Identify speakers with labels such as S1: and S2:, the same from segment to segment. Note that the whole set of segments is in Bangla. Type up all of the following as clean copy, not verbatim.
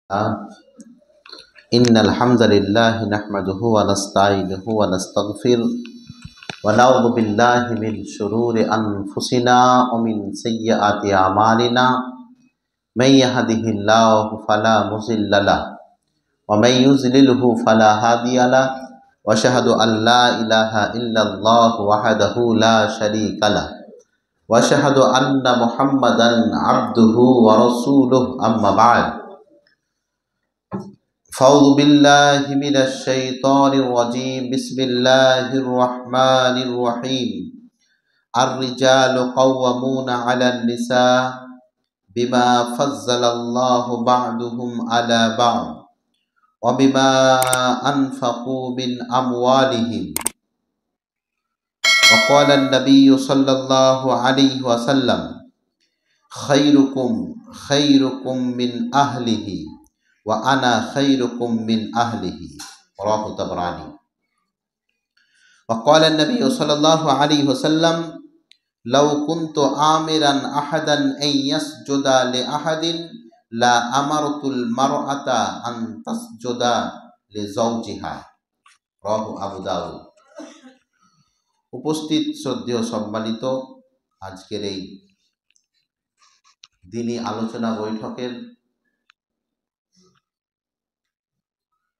S1: إن الحمد لله نحمده ونستعينه ونستغفره ونعوذ بالله من شرور أنفسنا ومن سيئات أعمالنا من يهده الله فلا مضل له ومن يضلله فلا هادي له وأشهد أن لا إله إلا الله وحده لا شريك له وأشهد أن محمدا عبده ورسوله أما بعد فأعوذ بالله من الشيطان الرجيم بسم الله الرحمن الرحيم الرجال قوامون على النساء بما فضل الله بعضهم على بعض وبما أنفقوا من أموالهم وقال النبي صلى الله عليه وسلم خيركم من أهله وأنا خيركم من أهله رواه الطبراني وقال النبي صلى الله عليه وسلم لو كنت آمرا أحدا أن يسجد لأحد لا أمرت المرأة أن تسجد لزوجها رواه আবু দাউদ। উপস্থিত শ্রদ্ধেয় সম্মানিত আজকের এই দিনী আলোচনা বৈঠকের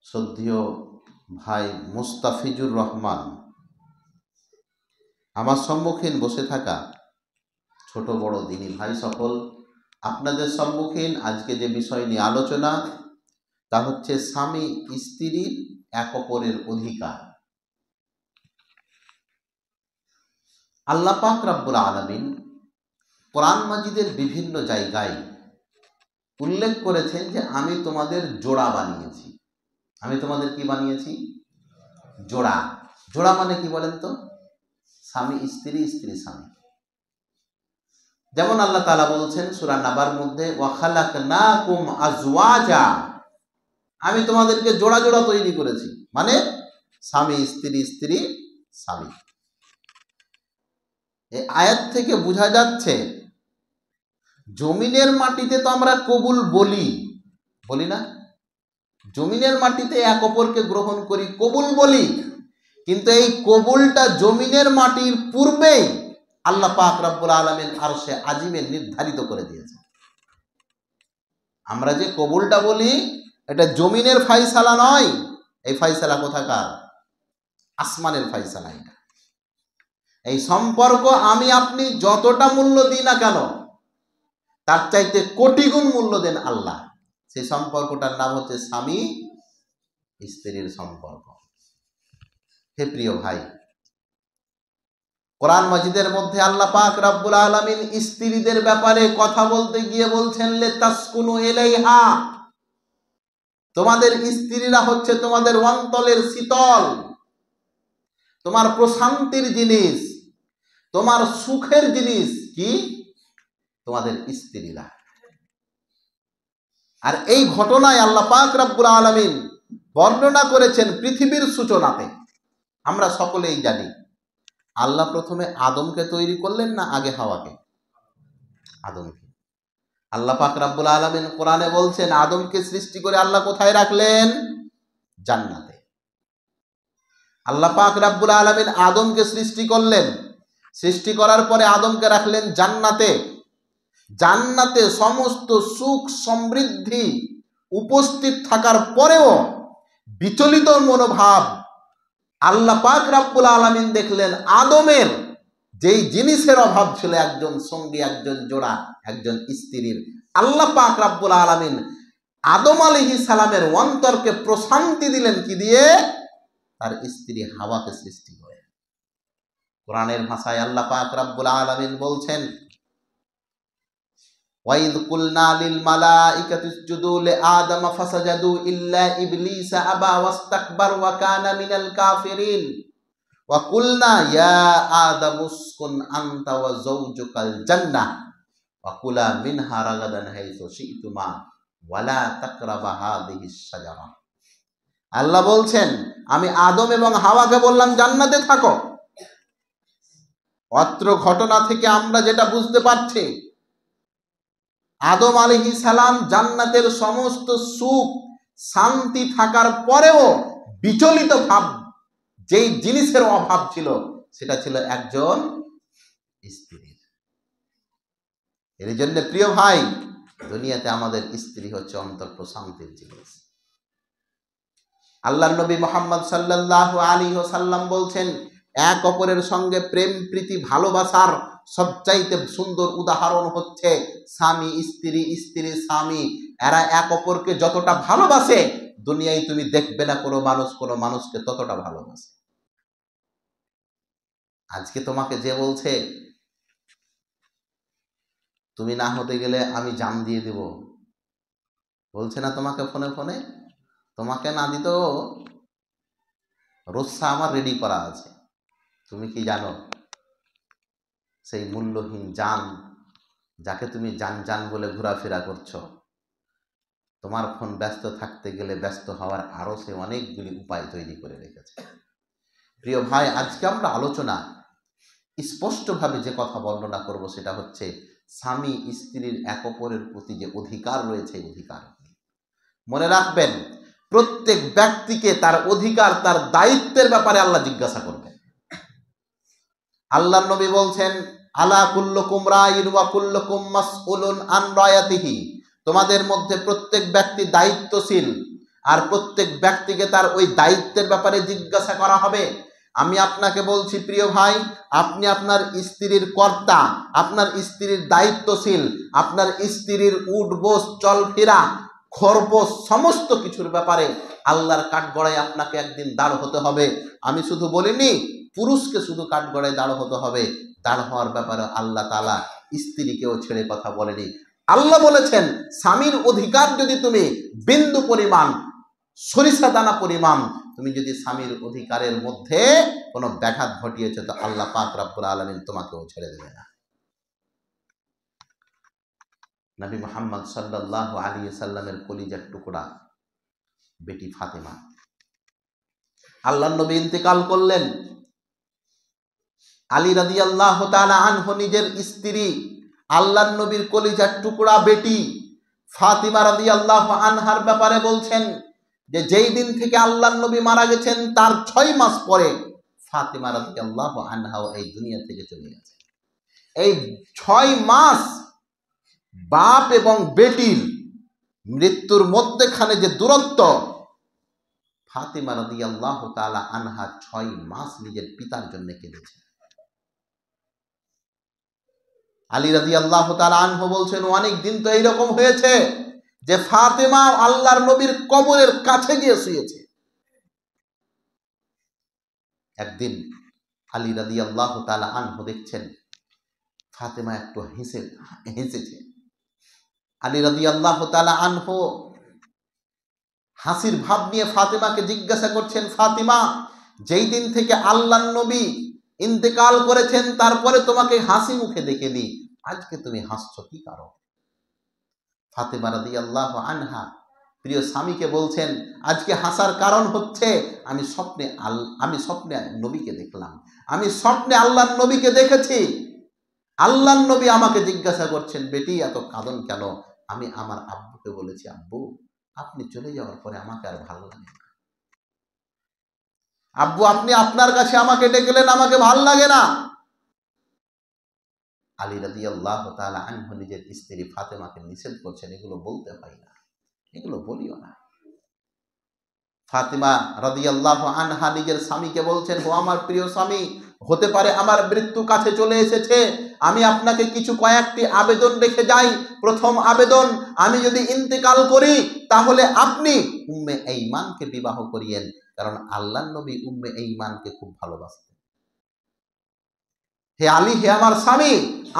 S1: শ্রদ্ধেয় ভাই মুস্তাফিজুর রহমান, আমার সম্মুখীন বসে থাকা ছোট বড় দিনী ভাই সকল, আপনাদের সম্মুখীন আজকে যে বিষয় নিয়ে আলোচনা তা হচ্ছে স্বামী স্ত্রীর এক অপরের অধিকার। আল্লাহ পাক রব্বুল আলামিন কোরআন মাজিদের বিভিন্ন জায়গায় উল্লেখ করেছেন যে আমি তোমাদের জোড়া বানিয়েছি। আমি তোমাদের কি বানিয়েছি? জোড়া। জোড়া মানে কি বলেন তো? স্বামী স্ত্রী, স্ত্রী স্বামী। যেমন আল্লাহ তাআলা বলছেন সূরা নাবার মধ্যে ওয়া খালাকনাকুম আজওয়াজা, আমি তোমাদেরকে জোড়া জোড়া তৈরি করেছি, মানে স্বামী স্ত্রী, স্ত্রী স্বামী। এই আয়াত থেকে বোঝা যাচ্ছে জমিনের মাটিতে তো আমরা কবুল বলি না? জমিনের মাটিতে এক অপরকে গ্রহণ করি, কবুল বলি, কিন্তু এই কবুলটা জমিনের মাটির পূর্বেই আল্লাহ পাক রব্বুল আলামিন আরশে আজিমে নির্ধারিত করে দিয়েছে। আমরা যে কবুলটা বলি এটা জমিনের ফয়সালা নয়। এই ফয়সালা কোথাকার? আসমানের ফয়সালা। এটা এই সম্পর্ক আমি আপনি যতটা মূল্য দিই না কেন তার চাইতে কোটি গুণ মূল্য দেন আল্লাহ। সেই সম্পর্কটার নাম হচ্ছে স্বামী স্ত্রীর সম্পর্ক। হে প্রিয় ভাই, কোরআন মাজিদের মধ্যে আল্লাহ পাক রব্বুল আলামিন স্ত্রীদের ব্যাপারে কথা বলতে গিয়ে বলছেন লিতাসকুনু ইলাইহা, তোমাদের স্ত্রীরা হচ্ছে তোমাদের অন্তরের শীতল, তোমার প্রশান্তির জিনিস, তোমার সুখের জিনিস কি? তোমাদের স্ত্রীরা। আর এই ঘটনায় আল্লাহ পাক রব্বুল আলামিন বর্ণনা করেছেন পৃথিবীর সূচনাতে। আমরা সকলেই জানি আল্লাহ প্রথমে আদমকে তৈরি করলেন না আগে হাওয়াকে? আদমকে। আল্লাহ পাক রব্বুল আলামিন কোরআনে বলছেন আদমকে সৃষ্টি করে আল্লাহ কোথায় রাখলেন? জান্নাতে। আল্লাহ পাক রব্বুল আলামিন আদমকে সৃষ্টি করলেন, সৃষ্টি করার পরে আদমকে রাখলেন জান্নাতে। জান্নাতে সমস্ত সুখ সমৃদ্ধি উপস্থিত থাকার পরেও বিচলিত মনোভাব আল্লাহ পাক রব্বুল আলামিন দেখলেন আদমের যেই জিনিসের অভাব ছিল, একজন সঙ্গী, একজন জোড়া, একজন স্ত্রীর। আল্লাহ পাক রব্বুল আলামিন আদম আলাইহিস সালামের অন্তরকে প্রশান্তি দিলেন কি দিয়ে? তার স্ত্রী হাওয়াকে সৃষ্টি করে। কোরআনের ভাষায় আল্লাহ পাক রব্বুল আলামিন বলছেন ওয়াইদ কুলনা লিল মালাইকাতি ইসজুদু লিআদম ফাসাজাদু ইল্লা ইবলিসা আবা ওয়াস্তাকবার ওয়া কানা মিনাল কাফিরিন ওয়া কুলনা ইয়া আদম উসকুন আনতা ওয়া যাওজুকাল জান্নাহ ওয়া কুলা মিনহা রাগাদান হাইসু শি'তুমা ওয়া লা তাকরাবা হাযিহিস শাজারা। আল্লাহ বলছেন আমি আদম এবং হাওয়াকে বললাম জান্নাতে থাকো। অত্র ঘটনা থেকে আমরা যেটা বুঝতে পারছি আদম আলাইহিস সালাম জান্নাতের সমস্ত সুখ শান্তি থাকার পরেও বিচলিত ভাব, যেই জিনিসের অভাব ছিল সেটা ছিল একজন স্ত্রীর। এর জন্য প্রিয় ভাই, দুনিয়াতে আমাদের স্ত্রী হচ্ছে অন্তর প্রশান্তির জিনিস। আল্লাহর নবী মুহাম্মদ সাল্লাল্লাহু আলাইহি ওয়াসাল্লাম বলছেন, এক অপরের সঙ্গে প্রেম প্রীতি ভালোবাসার সবচাইতে সুন্দর উদাহরণ হচ্ছে স্বামী স্ত্রী, স্ত্রী স্বামী। এরা এক অপরকে যতটা ভালোবাসে, দুনিয়ায় তুমি দেখবে না কোনো মানুষকে ততটা ভালোবাসে। আজকে তোমাকে যে বলছে তুমি না হতে গেলে আমি জান দিয়ে দেব, বলছে না তোমাকে ফোনে ফোনে? তোমাকে না দিতেও রোসা আমার রেডি করা আছে। তুমি কি জানো সেই মূল্যহীন জান, যাকে তুমি জান জান বলে ঘোরাফেরা করছো, তোমার ফোন ব্যস্ত থাকতে গেলে ব্যস্ত হওয়ার আরো সে অনেকগুলি উপায় তৈরি করে রেখেছে। প্রিয় ভাই, আজকে আমরা আলোচনা স্পষ্টভাবে যে কথা বর্ণনা করব সেটা হচ্ছে স্বামী স্ত্রীর এক অপরের প্রতি যে অধিকার রয়েছে, অধিকার। মনে রাখবেন, প্রত্যেক ব্যক্তিকে তার অধিকার, তার দায়িত্বের ব্যাপারে আল্লাহ জিজ্ঞাসা করবেন। আল্লাহর নবী বলছেন, আলা কুল্লুকুম রাইন ওয়া কুল্লুকুম মাসউলুন আন রায়াতিহি, তোমাদের মধ্যে প্রত্যেক ব্যক্তি দায়িত্বশীল, আর প্রত্যেক ব্যক্তিকে তার ওই দায়িত্বের ব্যাপারে জিজ্ঞাসা করা হবে। আমি আপনাকে বলছি প্রিয় ভাই, আপনি আপনার স্ত্রীর কর্তা, আপনার স্ত্রীর দায়িত্বশীল, আপনার স্ত্রীর উঠবোস চলফেরা খরবোস সমস্ত কিছুর ব্যাপারে আল্লাহর কাঠগড়ায় আপনাকে একদিন দাঁড় হতে হবে। আমি শুধু বলিনি পুরুষকে শুধু কাঠগড়ায় দাঁড় হতে হবে, দাঁড় হওয়ার ব্যাপারে আল্লাহ তাআলা স্ত্রীকেও ছেড়ে কথা বলেনি। আল্লাহ বলেছেন, স্বামীর অধিকার যদি তুমি বিন্দু পরিমাণ, সরিষা দানা পরিমাণ তুমি যদি স্বামীর অধিকারের মধ্যে কোনো ব্যাঘাত ঘটিয়েছে, তো আল্লাহ পাক রব্বুল আলামিন তোমাকেও ছেড়ে দেবে না। নবী মুহাম্মদ সাল্লাল্লাহু আলাইহি সাল্লামের কলিজার টুকরা বেটি ফাতেমা, আল্লাহর নবী ইন্তেকাল করলেন। আলী রাদিয়াল্লাহু তাআলা আনহু নিজের স্ত্রী, আল্লাহর নবীর কলিজার টুকরা বেটি ফাতিমা রাদিয়াল্লাহু আনহার ব্যাপারে বলছেন যে যেই দিন থেকে আল্লাহর নবী মারা গেছেন তার 6 মাস পরে ফাতিমা রাদিয়াল্লাহু আনহাও এই দুনিয়া থেকে চলে গেছে। এই 6 মাস বাপ এবং বেটির মৃত্যুর মধ্যখানে যে দূরত্ব, ফাতিমা রাদিয়াল্লাহু তাআলা আনহা 6 মাস নিজের পিতার জন্য কেঁদেছে। আলী রাদিয়াল্লাহু তাআলা আনহু বলছেন, অনেক দিন তো এইরকম হয়েছে যে ফাতেমা আল্লাহর নবীর কবরের কাছে গিয়ে শুয়েছে। একদিন আলী রাদিয়াল্লাহু তাআলা আনহু দেখছেন ফাতেমা একটু হেসেছে। আলী রাদিয়াল্লাহু তাআলা আনহু হাসির ভাব নিয়ে ফাতেমাকে জিজ্ঞাসা করছেন, ফাতেমা, যেই দিন থেকে আল্লাহর নবী ইন্তেকাল করেছেন তারপরে তোমাকে হাসি মুখে দেখেনি, আজকে তুমি হাসছো কি কারণ? ফাতেমা রাদিয়াল্লাহু আনহা প্রিয় স্বামীকে বলছেন, আজকে হাসার কারণ হচ্ছে আমি স্বপ্নে নবীকে দেখলাম, আমি স্বপ্নে আল্লাহর নবীকে দেখেছি। আল্লাহর নবী আমাকে জিজ্ঞাসা করছেন, বেটি এত কাঁদন কেন? আমি আমার আব্বুকে বলেছি, আব্বু আপনি চলে যাওয়ার পরে আমাকে আর ভালো লাগে না। আব্বু আপনি আপনার কাছে আমাকে ডেকেলেন, আমাকে ভালো লাগে না। আলী রাদিয়াল্লাহু তাআলা আনহু নিজের স্ত্রী ফাতেমাকে নিষেধ করছেন, এগুলো বলতে হয় না, এগুলো বলিও না। ফাতেমা রাদিয়াল্লাহু আনহা নিজের স্বামীকে বলছেন, ও আমার প্রিয় স্বামী, হতে পারে আমার মৃত্যু কাছে চলে এসেছে, আমি আপনাকে কয়েকটি আবেদন রেখে যাই। প্রথম আবেদন, আমি যদি ইন্তেকাল করি তাহলে আপনি উম্মে এইমানকে বিবাহ করিয়েন, কারণ আল্লাহর নবী উম্মে এইমানকে খুব ভালোবাসতেন। হে আলী, হে আমার স্বামী,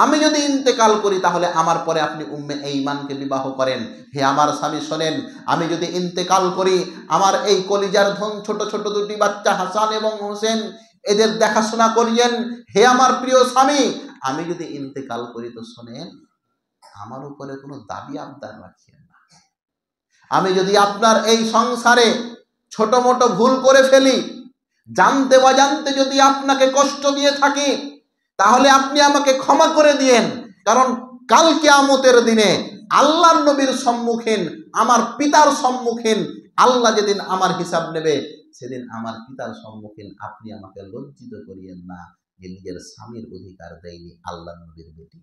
S1: আমি যদি ইন্তেকাল করি তাহলে আমার পরে আপনি উম্মে এইমানকে বিবাহ করেন। হে আমার স্বামী শোনেন, আমি যদি ইন্তেকাল করি আমার এই কলিজার ধন ছোট ছোট দুটি বাচ্চা হাসান এবং হোসেন, এদের দেখাশোনা করিয়েন। হে আমার প্রিয় স্বামী, আমি যদি ইন্তেকাল করি তো শোনেন, আমার উপরে কোনো দাবি আবদার রাখিয়েন না। আমি যদি আপনার এই সংসারে ছোট মোটো ভুল করে ফেলি, জানতে অজান্তে যদি আপনাকে কষ্ট দিয়ে থাকি, তাহলে আপনি আমাকে ক্ষমা করে দিয়েন, কারণ কাল কিয়ামতের দিনে আল্লাহর নবীর সম্মুখীন, আমার পিতার সম্মুখীন আল্লাহ যেদিন আমার হিসাব নেবে, সেদিন আমার পিতার সম্মুখীন আপনি আমাকে লজ্জিত করিয়েন না যে নিজের স্বামীর অধিকার দেয়নি আল্লাহর নবীর বেটি।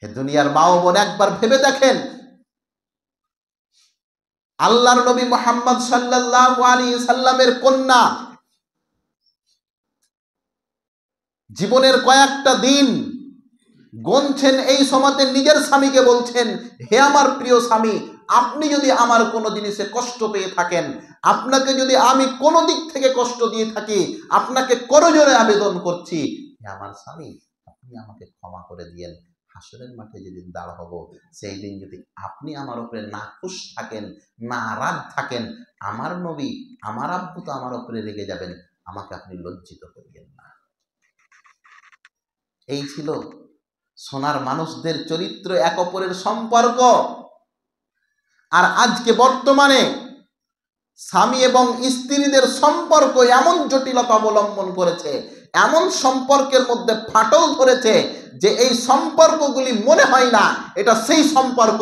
S1: হে দুনিয়ার মা ও বোন, একবার ভেবে দেখেন, আল্লাহর নবী মুহাম্মদ সাল্লাল্লাহু আলাইহি সাল্লামের কন্যা জীবনের কয়েকটা দিন গুনছেন, এই সময়তে নিজের স্বামীকে বলছেন, হে আমার প্রিয় স্বামী, আপনি যদি আমার কোনো জিনিসে কষ্ট পেয়ে থাকেন, আপনাকে যদি আমি কোনো দিক থেকে কষ্ট দিয়ে থাকি, আপনাকে করজোড়ে আবেদন করছি, হে আমার স্বামী, আপনি আমাকে ক্ষমা করে দিয়েন। হাসরের মাঠে যেদিন দাঁড় হব, সেই দিন যদি আপনি আমার উপরে নাখুশ থাকেন, নারাজ থাকেন, আমার নবী, আমার আব্বু তো আমার উপরে রেগে যাবেন, আমাকে আপনি লজ্জিত করিয়েন না। এই ছিল সোনার মানুষদের চরিত্র, এক অপরের সম্পর্ক। আর আজকে বর্তমানে স্বামী এবং স্ত্রীদের সম্পর্ক এমন জটিলতা অবলম্বন করেছে, এমন সম্পর্কের মধ্যে ফাটল ধরেছে যে এই সম্পর্কগুলি মনে হয় না এটা সেই সম্পর্ক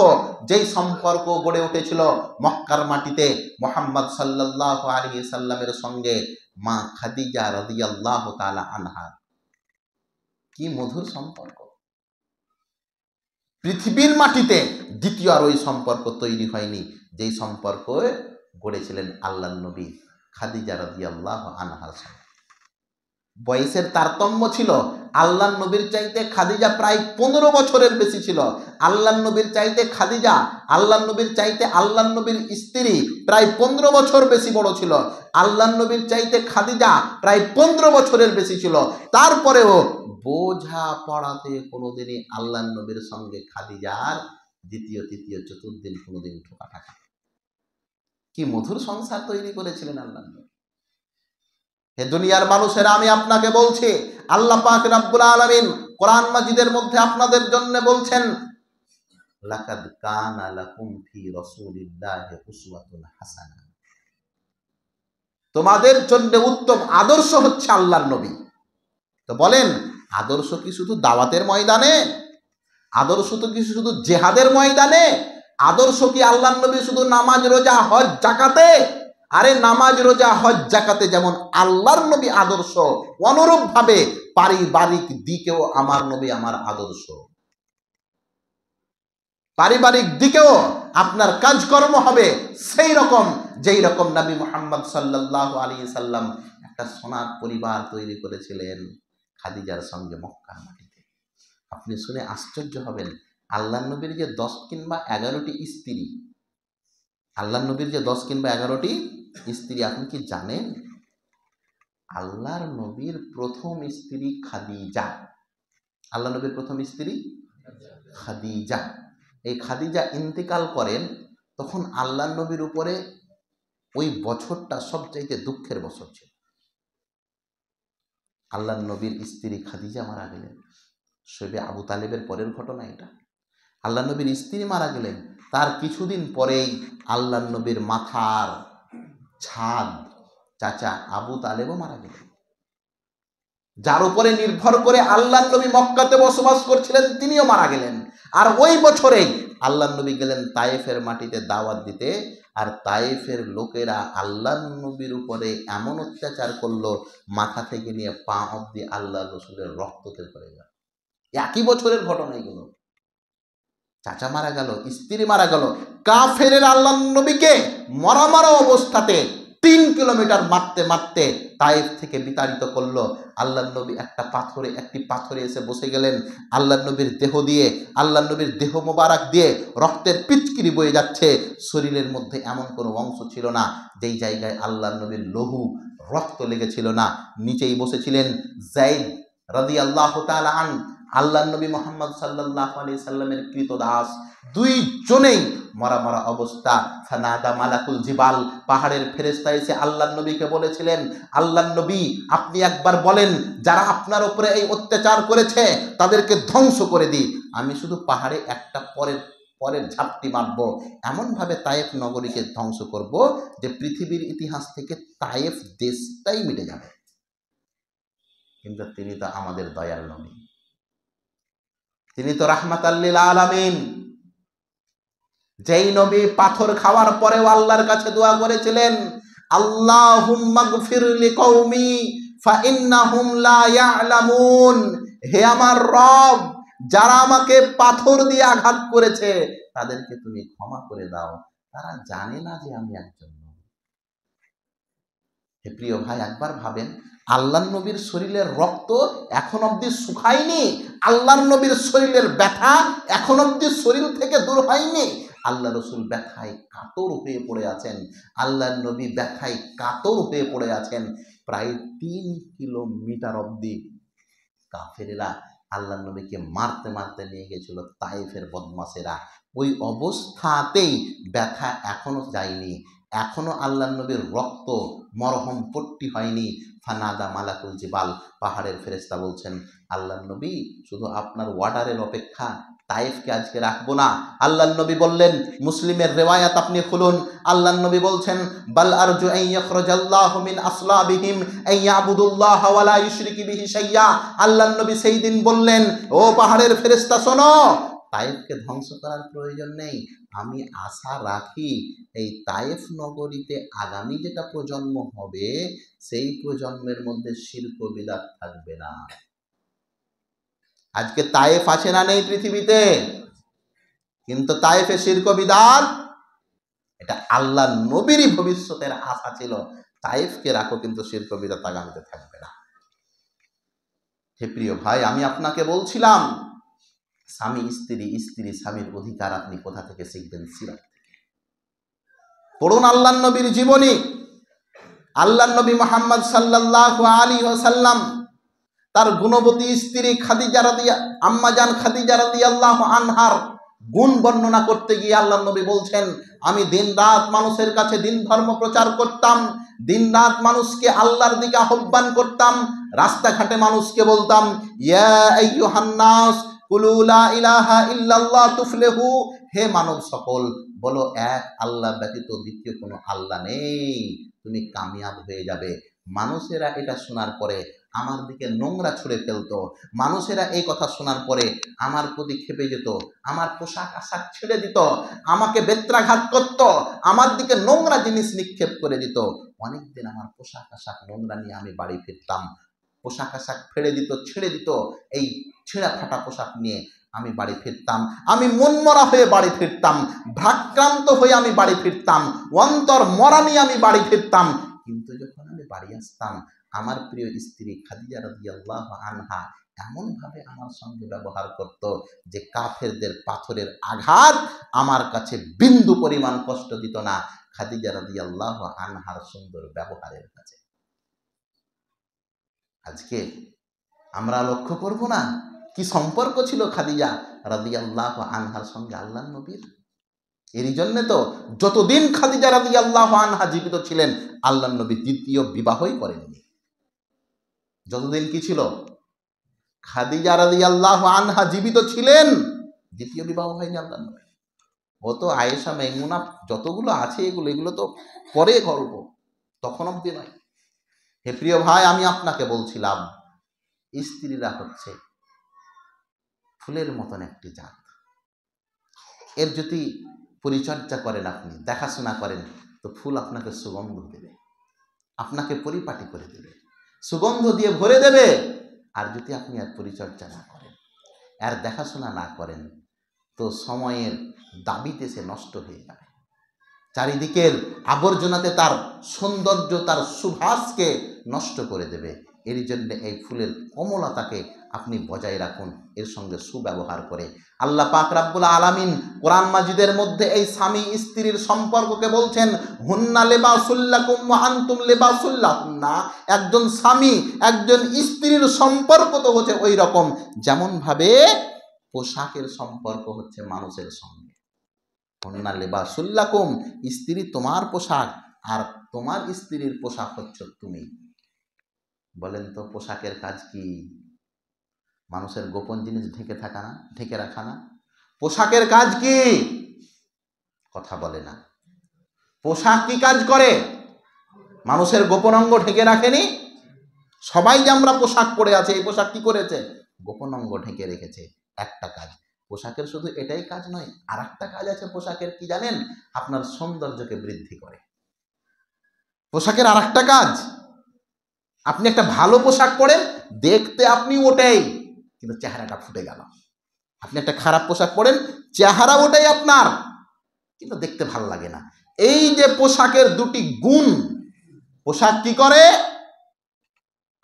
S1: যেই সম্পর্ক গড়ে উঠেছিল মক্কার মাটিতে মুহাম্মদ সাল্লাল্লাহু আলাইহি সাল্লামের সঙ্গে মা খাদিজা রাদিয়াল্লাহু তাআলা আনহা। কি মধুর সম্পর্ক! পৃথিবীর মাটিতে দ্বিতীয় আর ওই সম্পর্ক তৈরি হয়নি যেই সম্পর্ক গড়েছিলেন আল্লাহর নবী খাদিজা রাদিয়াল্লাহু আনহার সঙ্গে। বয়সের তারতম্য ছিল, আল্লাহর নবীর চাইতে খাদিজা প্রায় 15 বছরের বেশি ছিল। আল্লাহর নবীর চাইতে খাদিজা, আল্লাহর নবীর চাইতে আল্লাহর নবীর স্ত্রী প্রায় 15 বছর বেশি বড় ছিল। আল্লাহর নবীর চাইতে খাদিজা প্রায় 15 বছরের বেশি ছিল। তারপরেও বোঝা পড়াতে কোনোদিনই আল্লাহর নবীর সঙ্গে খাদিজার দ্বিতীয় তৃতীয় চতুর্দিন কোনোদিন ঠোকাঠাকা। কি মধুর সংসার তৈরি করেছিলেন আল্লাহর নবী। হে দুনিয়ার মানুষেরা, আমি আপনাকে বলছি, আল্লাহ পাক রব্বুল আলামিন কোরআন মাজিদের মধ্যে আপনাদের জন্য বলছেন, লাকাদ কানা লাকুম ফি রাসূলিল্লাহি উসওয়াতুন হাসানা। তোমাদের জন্য উত্তম আদর্শ হচ্ছে আল্লাহর নবী। তো বলেন, আদর্শ কি শুধু দাওয়াতের ময়দানে? আদর্শ তো কি শুধু জিহাদের ময়দানে? আদর্শ কি আল্লাহর নবী শুধু নামাজ রোজা হজ যাকাতে? আরে নামাজ রোজা হজ যাকাতে যেমন আল্লাহর নবী আদর্শ, অনুরূপ ভাবে পারিবারিক দিকেও আমার নবী আমার আদর্শ। পারিবারিক দিকেও আপনার কাজকর্ম হবে সেই রকম যেই রকম নবী মুহাম্মদ সাল্লাল্লাহু আলাইহি সাল্লাম একটা সোনার পরিবার তৈরি করেছিলেন খাদিজার সঙ্গে মক্কার মাটিতে। আপনি শুনে আশ্চর্য হবেন, আল্লাহর নবীর যে 10 কিংবা 11টি স্ত্রী, আল্লাহর নবীর যে 10 কিংবা 11টি স্ত্রী, আপনি কি জানেন? আল্লাহর নবীর প্রথম স্ত্রী খাদিজা। আল্লাহ নবীর প্রথম স্ত্রী খাদিজা। এই খাদিজা ইন্তেকাল করেন, তখন আল্লাহর নবীর উপরে ওই বছরটা সবচাইতে দুঃখের বছর ছিল। আল্লাহর নবীর স্ত্রী খাদিজা মারা গেলেন। শৈবে আবু তালেবের পরের ঘটনা এটা। আল্লাহর নবীর স্ত্রী মারা গেলেন, তার কিছুদিন পরেই আল্লাহর নবীর মাথার ছাদ চাচা আবু তালেবও মারা গেলেন। যার উপরে নির্ভর করে আল্লাহর নবী মক্কাতে বসবাস করছিলেন তিনিও মারা গেলেন। আর ওই বছরেই আল্লাহর নবী গেলেন তায়েফের মাটিতে দাওয়াত দিতে, আর তায়েফের লোকেরা আল্লাহর নবীর উপরে এমন অত্যাচার করলো, মাথা থেকে নিয়ে পা অবধি আল্লাহ রসুলের রক্ততে পড়ে গেল। একই বছরের ঘটনা এগুলো। চাচা মারা গেল, স্ত্রী মারা গেল, কাফেরের আল্লাহর নবীকে মরা মরা অবস্থাতে 3 কিলোমিটার মারতে মারতে তায়েফ থেকে বিতাড়িত করলো। আল্লাহর নবী একটি পাথরে এসে বসে গেলেন। আল্লাহর নবীর দেহ দিয়ে, আল্লাহর নবীর দেহ মোবারক দিয়ে রক্তের পিচকিরি বয়ে যাচ্ছে। শরীরের মধ্যে এমন কোনো অংশ ছিল না যেই জায়গায় আল্লাহর নবীর লহু রক্ত লেগেছিল না। নিচেই বসেছিলেন যায়েদ রাদিয়াল্লাহু তাআলা আন, আল্লাহর নবী মুহাম্মদ সাল্লাল্লাহু আলাইহি সাল্লামের কৃতদাস। দুইজনেই মরা মরা অবস্থা। ফানাদা মালাকুল জিবাল, পাহাড়ের ফেরেশতা এসে আল্লাহর নবীকে বলেছিলেন, আল্লাহর নবী আপনি একবার বলেন, যারা আপনার উপরে এই অত্যাচার করেছে তাদেরকে ধ্বংস করে দিই। আমি শুধু পাহাড়ে একটা পরের ঝাপটি মারব, এমনভাবে তায়েফ নগরীকে ধ্বংস করব যে পৃথিবীর ইতিহাস থেকে তায়েফ দেশটাই মিটে যাবে। কিন্তু তিনি তো আমাদের দয়াল নবী। তিনি তো রাহমাতাল লিল আলামিন। যেই নবী পাথর খাওয়ার পরেও আল্লাহর কাছে দোয়া করেছিলেন, আল্লাহুম্মা গফির লিকওমি ফাইন্নাহুম লা ইয়ালামুন, হে আমার রব, যারা আমাকে পাথর দিয়ে আঘাত করেছে তাদেরকে তুমি ক্ষমা করে দাও, তারা জানে না যে আমি একজন নবী। হে প্রিয় ভাই, একবার ভাবেন, আল্লাহর নবীর শরীরের রক্ত এখন অবধি শুকায়নি, আল্লাহর নবীর শরীরের ব্যথা এখন অবধি শরীর থেকে দূর হয়নি। আল্লাহ রসুল ব্যথায় কাতর হয়ে পড়ে আছেন, আল্লাহর নবী ব্যথায় কাতর হয়ে পড়ে আছেন। প্রায় 3 কিলোমিটার অবধি কাফেরেরা আল্লাহর নবীকে মারতে মারতে নিয়ে গেছিল তায়েফের বদমাশেরা। ওই অবস্থাতেই ব্যথা এখনো যায়নি, এখনো আল্লাহর নবীর রক্ত মরহম পট্টি হয়নি। ফানাদা মালাকুল জিবাল, পাহাড়ের ফেরেশতা বলছেন, আল্লাহর নবী শুধু আপনার ওয়ার্ডারের অপেক্ষা, তায়েফকে আজকে রাখবো না। আল্লাহর নবী বললেন, মুসলিমের রেওয়ায়াত আপনি খুলুন, আল্লাহর নবী বলছেন, বাল আরজু আন ইয়াখরাজাল্লাহু মিন আসলাবিহিম আন ইয়াবুদুল্লাহ ওয়া লা ইউশরিকু বিহি শাইয়্যা। আল্লাহর নবী সেই দিন বললেন, ও পাহাড়ের ফেরেশতা শোনো, তায়েফকে ধ্বংস করার প্রয়োজন নেই। আমি আশা রাখি এই তায়েফ নগরীতে আগামী যেটা প্রজন্ম হবে, সেই প্রজন্মের মধ্যে শিরক ও বিদআত থাকবে না। আজকে তায়েফ আছে না নেই পৃথিবীতে, কিন্তু তায়েফে শিরক ও বিদআত, এটা আল্লাহর নবীরই ভবিষ্যতের আশা ছিল। তায়েফকে রাখো, কিন্তু শিরক ও বিদআত আগামীতে থাকবে না। হে প্রিয় ভাই, আমি আপনাকে বলছিলাম, স্বামী স্ত্রী, স্ত্রী স্বামীর অধিকার আপনি কোথা থেকে শিখবেন? সিরাত থেকে পড়ুন আল্লাহর নবীর জীবনী। আল্লাহর নবী মুহাম্মদ সাল্লাল্লাহু আলাইহি ওয়াসাল্লাম তার গুণবতী স্ত্রী খাদিজা আম্মাজান খাদিজা রাদিয়াল্লাহু আনহার গুণ বর্ণনা করতে গিয়ে আল্লাহর নবী বলছেন, আমি দিনরাত মানুষের কাছে দিন ধর্ম প্রচার করতাম, দিনরাত মানুষকে আল্লাহর দিকে আহ্বান করতাম, রাস্তাঘাটে মানুষকে বলতাম, ইয়া আইয়ুহান নাস কুলু লা ইলাহা ইল্লাল্লাহ তুফলিহু, হে মানব সকল, বলো এক আল্লাহ ব্যতীত দ্বিতীয় কোনো আল্লাহ নেই, তুমি কামিয়াব হয়ে যাবে। মানুষেরা এটা শোনার পরে আমার দিকে নোংরা ছুঁড়ে ফেলতো, মানুষেরা এই কথা শোনার পরে আমার প্রতি ক্ষেপে যেত, আমার পোশাক আশাক ছেড়ে দিত, আমাকে বেত্রাঘাত করত, আমার দিকে নোংরা জিনিস নিক্ষেপ করে দিত। অনেকদিন আমার পোশাক আশাক নোংরা নিয়ে আমি বাড়ি ফিরতাম, পোশাক আশাক ফেলে দিত, ছেড়ে দিত, এই ছেঁড়া ফাটা পোশাক নিয়ে আমি বাড়ি ফিরতাম, আমি মনমরা হয়ে বাড়ি ফিরতাম, ভারাক্রান্ত হয়ে আমি বাড়ি ফিরতাম, অন্তর মরা নিয়ে আমি বাড়ি ফিরতাম। কিন্তু যখন আমি বাড়ি আসতাম, আমার প্রিয় স্ত্রী খাদিজা রাদিয়াল্লাহু আনহা এমন ভাবে আমার সঙ্গে ব্যবহার করত যে কাফেরদের পাথরের আঘাত আমার কাছে বিন্দু পরিমাণ কষ্ট দিত না, খাদিজা রাদিয়াল্লাহু আনহার সুন্দর ব্যবহারের কাছে। আজকে আমরা লক্ষ্য করব না কি সম্পর্ক ছিল খাদিজা রাদিয়াল্লাহু আনহার সঙ্গে আল্লাহর নবীর। এরই জন্য তো যতদিন খাদিজা রাদিয়াল্লাহু আনহা জীবিত ছিলেন, আল্লাহর নবী দ্বিতীয় বিবাহই করেননি। যতদিন কি ছিল, খাদিজা রাদিয়াল্লাহু আনহা জীবিত ছিলেন, দ্বিতীয় বিবাহ হয়নি আল্লাহর নবী। ও তো আয়েশা মাইমুনা যতগুলো আছে এগুলো তো পরে গল্প, তখন অবধি নয়। হে প্রিয় ভাই, আমি আপনাকে বলছিলাম, স্ত্রীরা হচ্ছে ফুলের মতন একটি জাত। এর যদি পরিচর্যা করেন, আপনি দেখাশোনা করেন, তো ফুল আপনাকে সুগন্ধ দেবে, আপনাকে পরিপাটি করে দেবে, সুগন্ধ দিয়ে ভরে দেবে। আর যদি আপনি আর পরিচর্যা না করেন, আর দেখাশোনা না করেন, তো সময়ের দাবিতে সে নষ্ট হয়ে যাবে, চারিদিকের আবর্জনাতে তার সৌন্দর্য, তার সুভাষকে নষ্ট করে দেবে। এর জন্য এই ফুলের কোমলতাকে আপনি বজায় রাখুন, এর সঙ্গে সুব্যবহার করে। আল্লাহ পাক রব্বুল আলামিন কোরআন মাজিদের মধ্যে এই স্বামী স্ত্রীর সম্পর্ককে বলছেন, হুন্না লিবাসুল লাকুম ওয়া আনতুম লিবাসুল লাহুন্না। একজন স্বামী একজন স্ত্রীর সম্পর্ক তো হচ্ছে ওই রকম যেমন ভাবে পোশাকের সম্পর্ক হচ্ছে মানুষের সঙ্গে। হুন্না লিবাসুল লাকুম, স্ত্রী তোমার পোশাক, আর তোমার স্ত্রীর পোশাক হচ্ছে তুমি। বলেন তো পোশাকের কাজ কি? মানুষের গোপন জিনিস ঢেকে থাকা না, ঢেকে রাখা না? পোশাকের কাজ কি? কথা বলে না। পোশাক কি কাজ করে? মানুষের গোপন অঙ্গ ঢেকে রাখেনি। সবাই যে আমরা পোশাক পরে আছে, এই পোশাক কি করেছে? গোপন অঙ্গ ঢেকে রেখেছে। একটা কাজ। পোশাকের শুধু এটাই কাজ নয়, আর একটা কাজ আছে পোশাকের, কি জানেন? আপনার সৌন্দর্যকে বৃদ্ধি করে। পোশাকের আর একটা কাজ, আপনি একটা ভালো পোশাক পরেন, দেখতে আপনি ওটাই, কিন্তু চেহারাটা ফুটে গেল। আপনি একটা খারাপ পোশাক পরেন, চেহারা ওটাই আপনার, কিন্তু দেখতে ভালো লাগে না। এই যে পোশাকের দুটি গুণ, পোশাক কি করে?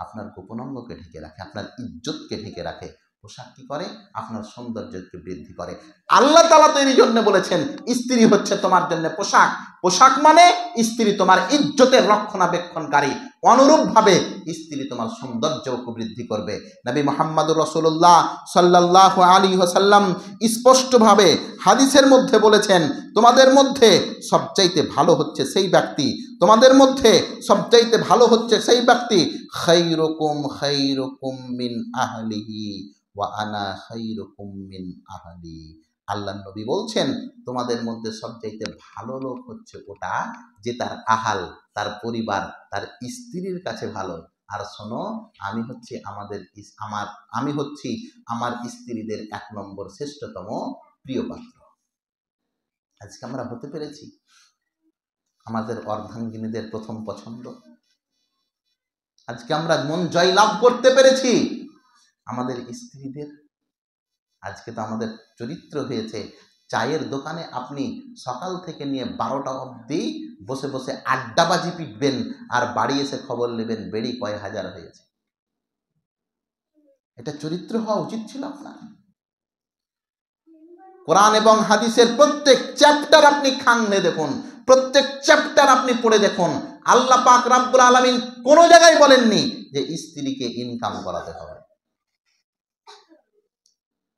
S1: আপনার গোপন অঙ্গকে ঢেকে রাখে, আপনার ইজ্জতকে ঢেকে রাখে। পোশাক কি করে? আপনার সৌন্দর্যকে বৃদ্ধি করে। আল্লাহ তাআলা তো এই জন্য বলেছেন স্ত্রী হচ্ছে তোমার জন্য পোশাক। পোশাক মানে স্ত্রী তোমার ইজ্জতের রক্ষণাবেক্ষণকারী। অনুরূপভাবে স্ত্রী তোমার সৌন্দর্যকে বৃদ্ধি করবে। নবী মুহাম্মদুর রাসূলুল্লাহ সাল্লাল্লাহু আলাইহি ওয়াসাল্লাম স্পষ্টভাবে হাদিসের মধ্যে বলেছেন, তোমাদের মধ্যে সবচাইতে ভালো হচ্ছে সেই ব্যক্তি, তোমাদের মধ্যে সবচাইতে ভালো হচ্ছে সেই ব্যক্তি, খায়রুকুম মিন আহলিহি ওয়া আনা খায়রুকুম মিন আহলি। আল্লাহর নবী বলছেন, তোমাদের মধ্যে সবচাইতে ভালো লোক হচ্ছে ওটা যে তার আহাল, তার পরিবার, তার স্ত্রীর কাছে ভালো। আর শোনো, আমি হচ্ছি আমার স্ত্রীদের 1 নম্বর শ্রেষ্ঠতম প্রিয় পাত্র। আজকে আমরা হতে পেরেছি আমাদের অর্ধাঙ্গিনীদের প্রথম পছন্দ। আজকে আমরা মন জয় লাভ করতে পেরেছি আমাদের স্ত্রীদের। আজকে তো আমাদের চরিত্র হয়েছে, চায়ের দোকানে আপনি সকাল থেকে নিয়ে 12টা অবধি বসে বসে আড্ডাবাজি পিটবেন, আর বাড়ি এসে খবর নেবেন বেড়ি কয় হাজার হয়েছে। এটা চরিত্র হওয়া উচিত ছিল আপনার। কোরআন এবং হাদিসের প্রত্যেক চ্যাপ্টার আপনি খাংলে দেখুন, প্রত্যেক চ্যাপ্টার আপনি পড়ে দেখুন, আল্লাহ পাক রব্বুল আলামিন কোনো জায়গায় বলেননি যে স্ত্রীকে ইনকাম করাতে হবে।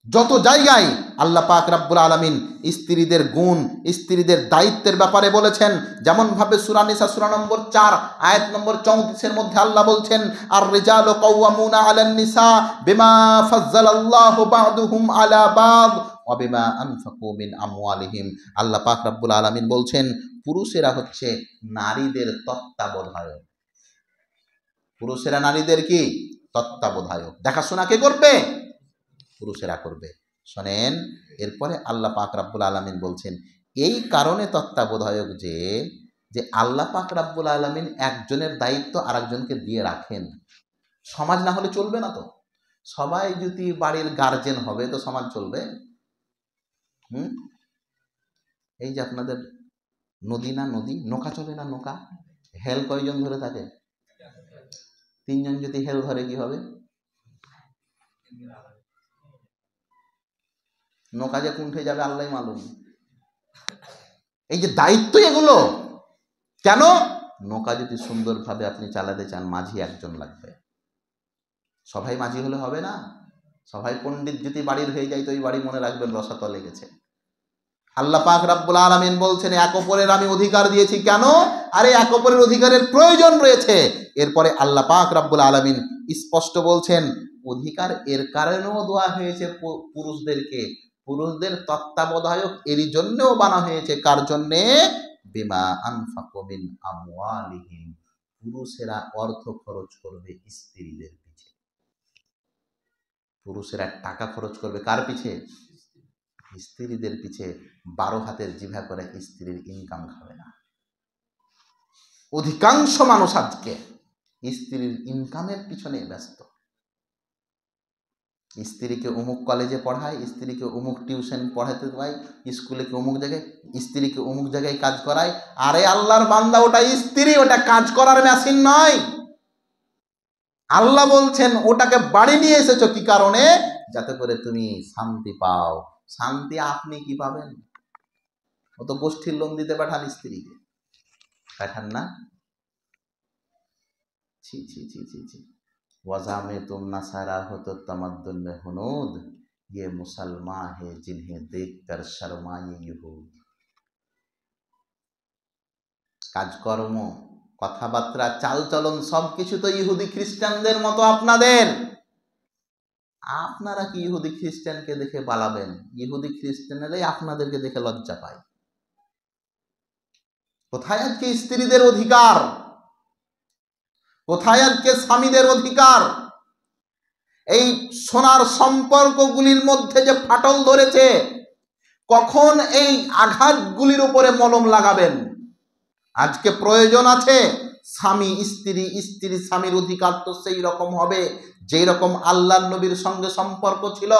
S1: যত জায়গায় আল্লাহ পাক রব্বুল আলামিন স্ত্রীদের গুণ, স্ত্রীদের দায়িত্বের ব্যাপারে বলেছেন, যেমন ভাবে সূরা নিসা সূরা নম্বর 4 আয়াত নম্বর 34 মধ্যে আল্লাহ বলছেন, আর রিজালু কাওয়ামুনা আলান নিসা বিমা ফাজ্জালাল্লাহু বা'দুহুম আলা বা'দ ওয়া বিমা আনফাকু মিন আমওয়ালিহিম। আল্লাহ পাক রব্বুল আলামিন বলছেন, পুরুষেরা হচ্ছে নারীদের তত্ত্বাবধায়ক। পুরুষেরা নারীদের কি? তত্ত্বাবধায়ক। দেখাশোনা কে করবে? পুরুষেরা করবে। শোনেন, এরপরে আল্লাহ পাক রব্বুল আলামিন বলছেন, এই কারণে তত্ত্বাবধায়ক যে আল্লাহ পাক রব্বুল আলামিন একজনের দায়িত্ব আরেকজনকে দিয়ে রাখেন। সমাজ না হলে চলবে না তো। সবাই যদি বাড়ির গার্জেন হবে তো সমাজ চলবে? এই যে আপনাদের নদী নৌকা চলে না, নৌকা হেল কয়জন ধরে থাকে? 3 জন যদি হেল ধরে কি হবে? নৌকা যে কুণ্ঠে যাবে আল্লাহ মালুম। এই যে দায়িত্ব, এগুলো কেন? নৌকা যদি সুন্দরভাবে আপনি চালাতে চান, মাঝি একজন লাগবে। সবাই মাঝি হলে হবে না। সবাই পণ্ডিত যদি বাড়ির হয়ে যায় তো ওই বাড়ি মনে রাখবেন রসাতলে গেছে। আল্লাহ পাক রব্বুল আলামিন বলছেন, এক অপরের আমি অধিকার দিয়েছি। কেন? আরে এক অপরের অধিকারের প্রয়োজন রয়েছে। এরপরে আল্লাহ পাক রব্বুল আলামিন স্পষ্ট বলছেন, অধিকার এর কারণেও দেওয়া হয়েছে পুরুষদেরকে, পুরুষদের তত্ত্বাবধায়ক এরই জন্যও বানা হয়েছে। কার জন্যে? বিমা আনফাকু মিন আমওয়ালিহিম। পুরুষেরা অর্থ খরচ করবে স্ত্রীদের পিছে। পুরুষেরা টাকা খরচ করবে কার পিছে? স্ত্রীদের পিছে। 12 হাতের জিভা করে স্ত্রীর ইনকাম খাবে না। অধিকাংশ মানুষ আজকে স্ত্রীর ইনকামের পিছনে ব্যস্ত। স্ত্রীকে অমুক কলেজে পড়ায়, স্ত্রীকে অমুক টিউশন পড়াতে হয়, স্কুলে অমুক জায়গায়, স্ত্রীকে অমুক জায়গায় কাজ করায়। আরে আল্লাহর বান্দা, ওটা স্ত্রী, ওটা কাজ করার মেশিন নয়। আল্লাহ বলছেন ওটাকে বাড়ি নিয়ে এসেছো কি কারণে? যাতে করে তুমি শান্তি পাও। শান্তি আপনি কি পাবেন? ও তো গোষ্ঠীর লোন দিতে পাঠান, স্ত্রীকে পাঠান না। ছি ছি ছি ছি ছি। वज़ा में तुम नसारा हो तो तमद्दुन में हुनूद, ये मुसलमान है जिन्हें देखकर शर्माए यहूद। কাজকর্ম, কথাবার্তা, চালচলন সবকিছু তো ইহুদি খ্রিস্টানদের মতো আপনাদের। আপনারা কি ইহুদি খ্রিস্টানকে দেখে পালাবেন? ইহুদি খ্রিস্টানেরাই আপনাদেরকে দেখে লজ্জা পায়। কোথায় আজকে স্ত্রীদের অধিকার? কোথায় আজকে স্বামীদের অধিকার? এই সোনার সম্পর্কগুলির মধ্যে যে ফাটল ধরেছে, কখন এই আঘাতগুলির উপরে মলম লাগাবেন? আজকে প্রয়োজন আছে স্বামী স্ত্রী, স্ত্রী স্বামীর অধিকার তো সেই রকম হবে যেই রকম আল্লাহর নবীর সঙ্গে সম্পর্ক ছিল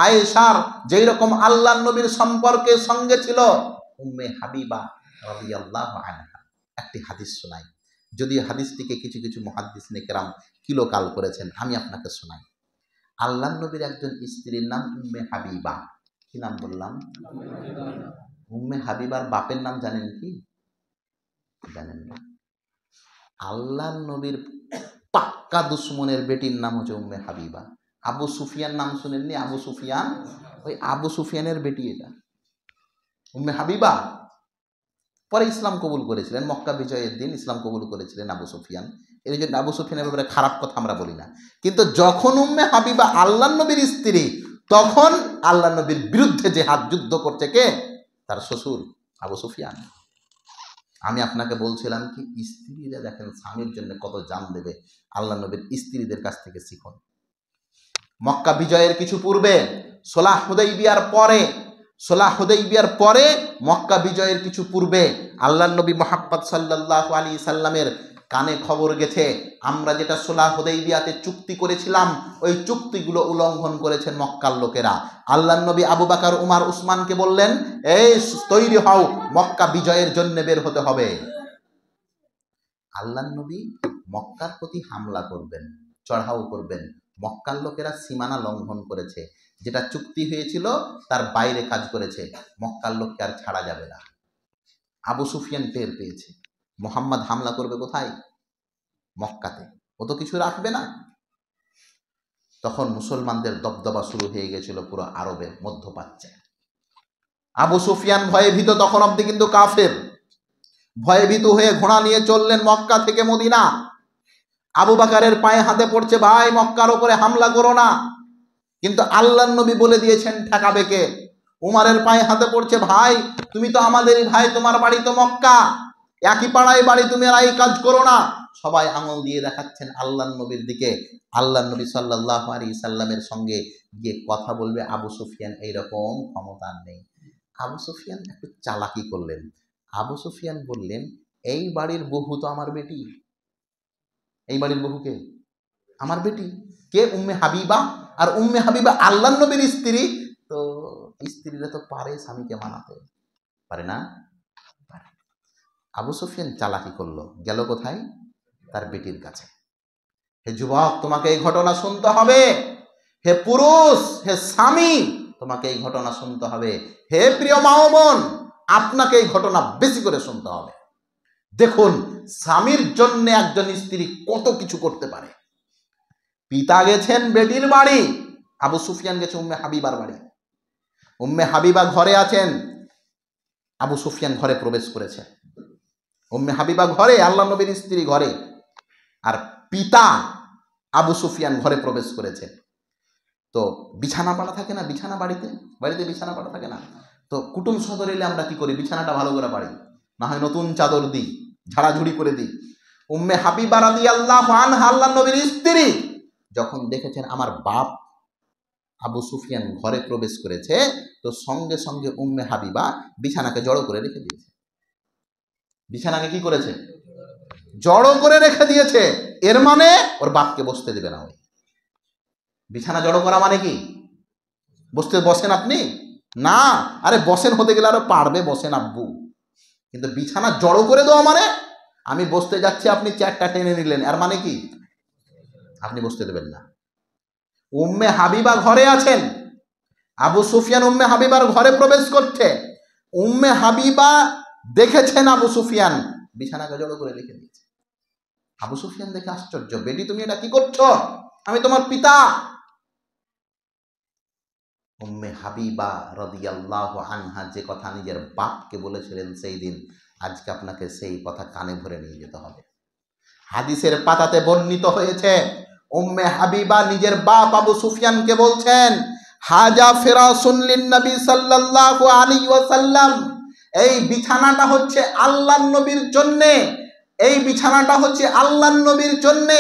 S1: আয়েশার, যেই রকম আল্লাহর নবীর সম্পর্কের সঙ্গে ছিল উম্মে হাবিবা রাদিয়াল্লাহু আনহা। একটি হাদিস শোনাই, যদিও হাদিসটিকে কিছু কিছু মুহাদ্দিসিনে কেরাম কিলোকাল করেছেন, আমি আপনাকে শোনাই। আল্লাহর নবীর একজন স্ত্রীর নাম উম্মে হাবিবা। কি নাম বললাম? উম্মে হাবিবার বাপের নাম জানেন কি? জানেন না? আল্লাহর নবীর পাক্কা দুশ্মনের বেটির নাম হচ্ছে উম্মে হাবিবা। আবু সুফিয়ান নাম শুনেননি? আবু সুফিয়ান, ওই আবু সুফিয়ানের বেটি এটা উম্মে হাবিবা। পরে ইসলাম কবুল করেছিলেন, মক্কা বিজয়ের দিন ইসলাম কবুল করেছিলেন আবু সুফিয়ান। এর জন্য আবু সুফিয়ানের ব্যাপারে খারাপ কথা আমরা বলি না, কিন্তু যখন উম্মে হাবিবা আল্লাহর নবীর স্ত্রী, তখন আল্লাহর নবীর বিরুদ্ধে যে হাত যুদ্ধ করছে কে? তার শ্বশুর আবু সুফিয়ান। আমি আপনাকে বলছিলাম কি, স্ত্রীরা দেখেন স্বামীর জন্য কত জান দেবে, আল্লাহর নবীর স্ত্রীদের কাছ থেকে শিখুন। মক্কা বিজয়ের কিছু পূর্বে, সুলহ হুদাইবিয়ার পরে মক্কা বিজয়ের কিছু পূর্বে আল্লাহর নবী মুহাম্মদ সাল্লাল্লাহু আলাইহি সাল্লামের কানে খবর গেছে আমরা যেটা সুলহ হুদাইবিয়াতে চুক্তি করেছিলাম ওই চুক্তিগুলো উল্লঙ্ঘন করেছেন মক্কার লোকেরা। আল্লাহর নবী আবু বকর, উমর, উসমানকে বললেন, এই তৈরি হও, মক্কা বিজয়ের জন্য বের হতে হবে। আল্লাহর নবী মক্কার প্রতি হামলা করবেন, চড়াও করবেন। মক্কার লোকেরা সীমানা লঙ্ঘন করেছে, যেটা চুক্তি হয়েছিল তার বাইরে কাজ করেছে, মক্কার লোককে আর ছাড়া যাবে না। আবু সুফিয়ান টের পেয়েছে মুহাম্মদ হামলা করবে কোথায়? মক্কাতে, ও তো কিছু রাখবে না। তখন মুসলমানদের দবদবা শুরু হয়ে গেছিল পুরো আরবের মধ্যপ্রাচ্যে। আবু সুফিয়ান ভয়ে ভীত, তখন অব্দি কিন্তু কাফের, ভয়ে ভীত হয়ে ঘোড়া নিয়ে চললেন মক্কা থেকে মদিনা। আবু বকরের পায়ে হাতে পড়ছে, ভাই মক্কার উপরে হামলা করো না, কিন্তু আল্লাহর নবী বলে দিয়েছেন ঠেকাবে কে? উমারের পায়ে হাতে পড়ছে, ভাই তুমি তো আমাদেরই ভাই, তোমার বাড়ি তো মক্কা, একই পাড়ায় বাড়ি, তুমি আর এই কাজ করো না। সবাই আঙুল দিয়ে দেখাচ্ছেন আল্লাহর নবীর দিকে। আল্লাহর নবী সাল্লাল্লাহু আলাইহি সাল্লামের সঙ্গে গিয়ে কথা বলবে আবু সুফিয়ান এইরকম ক্ষমতা নেই। আবু সুফিয়ান একটু চালাকি করলেন। আবু সুফিয়ান বললেন, এই বাড়ির বহু তো আমার বেটি। এই বাড়ির বহুকে আমার বেটি। কে? উম্মে হাবিবা। আর উম্মে হাবিবা আল্লাহর নবীর স্ত্রী, তো স্ত্রীরা তো পারে স্বামীকে মানাতে, পারে না? পারে। আবু সুফিয়ান চালাকি করলো, গেল কোথায়? তার বেটির কাছে। হে যুবক, তোমাকে এই ঘটনা শুনতে হবে। হে পুরুষ, হে স্বামী, তোমাকে এই ঘটনা শুনতে হবে। হে প্রিয় মা ও বোন, আপনাকে এই ঘটনা বেশি করে শুনতে হবে। দেখুন স্বামীর জন্য একজন স্ত্রী কত কিছু করতে পারে। পিতা গেছেন বেটির বাড়ি, আবু সুফিয়ান গেছে উম্মে হাবিবার বাড়ি। উম্মে হাবিবা ঘরে আছেন, আবু সুফিয়ান ঘরে প্রবেশ করেছে। উম্মে হাবিবা ঘরে, আল্লাহর নবীর স্ত্রী ঘরে, আর পিতা আবু সুফিয়ান ঘরে প্রবেশ করেছে। তো বিছানা পাড়া থাকে না, বিছানা বাড়িতে বিছানা পাড়া থাকে না। তো কুটুম সদর এলে আমরা কি করি? বিছানাটা ভালো করে পাড়ি, না হয় নতুন চাদর দিই, ঝাড়াঝুড়ি করে দিই। উম্মে হাবিবা রাদিয়াল্লাহু আনহা আল্লাহর নবীর স্ত্রী যখন দেখেছেন আমার বাপ আবু সুফিয়ান ঘরে প্রবেশ করেছে, তো সঙ্গে সঙ্গে উম্মে হাবিবা বিছানাকে জড়ো করে রেখে দিয়েছে। বিছানাকে কি করেছে? জড়ো করে রেখে দিয়েছে। এর মানে ওর বাপকে বসতে দেবে না। ওই বিছানা জড়ো করা মানে কি? বসেন আপনি না, আরে বসেন হতে গেলে আরো পারবে, বসেন আব্বু। কিন্তু বিছানা জড়ো করে দেওয়া মানে আমি বসতে যাচ্ছি, আপনি চেয়ারটা টেনে নিলেন, এর মানে কি? আপনি বসতে দেবেন না। উম্মে হাবিবা ঘরে আছেন, আবু সুফিয়ান উম্মে হাবিবার ঘরে প্রবেশ করছে। উম্মে হাবিবা দেখেছেন আবু সুফিয়ান বিছানাকে জড়ো করে রেখে দিয়েছে। আবু সুফিয়ান দেখে আশ্চর্য, বেটি তুমি এটা কি করছো? আমি তোমার পিতা। উম্মে হাবিবা রাদিয়াল্লাহু আনহা যে কথা নিজের বাপকে বলেছিলেন সেই দিন, আজকে আপনাকে সেই কথা কানে ভরে নিয়ে যেতে হবে। হাদিসের পাতাতে বর্ণিত হয়েছে, উম্মে হাবিবা নিজের বাপ আবু সুফিয়ানকে বলছেন, হাজা ফিরাসুন লিন-নবী সাল্লাল্লাহু আলাইহি ওয়াসাল্লাম, এই বিছানাটা হচ্ছে আল্লাহর নবীর জন্য, এই বিছানাটা হচ্ছে আল্লাহর নবীর জন্য,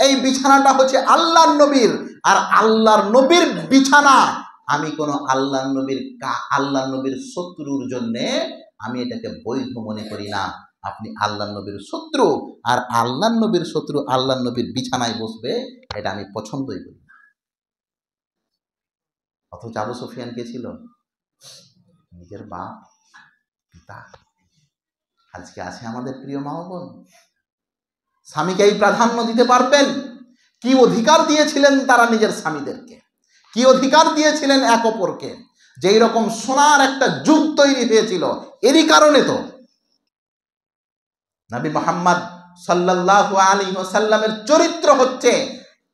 S1: এই বিছানাটা হচ্ছে আল্লাহর নবীর। আর আল্লাহর নবীর বিছানা আমি কোন আল্লাহর নবীর শত্রুর জন্য আমি এটাকে বৈধ মনে করি না। আপনি আল্লাহর নবীর শত্রু, আর আল্লাহর নবীর শত্রু আল্লাহর নবীর বিছানায় বসবে, এটা আমি পছন্দই করি না। অথচ আবু সুফিয়ান কে ছিল? নিজের বাপ, পিতা। আজকে আছে আমাদের প্রিয় মা বোন, স্বামীকেই প্রাধান্য দিতে পারবেন? কি অধিকার দিয়েছিলেন তারা নিজের স্বামীদেরকে, কি অধিকার দিয়েছিলেন এক অপরকে? যেই রকম সোনার একটা যুগ তৈরি হয়েছিল, এরই কারণে তো নবী মুহাম্মদ সাল্লাল্লাহু আলাইহি ওয়াসাল্লামের চরিত্র হচ্ছে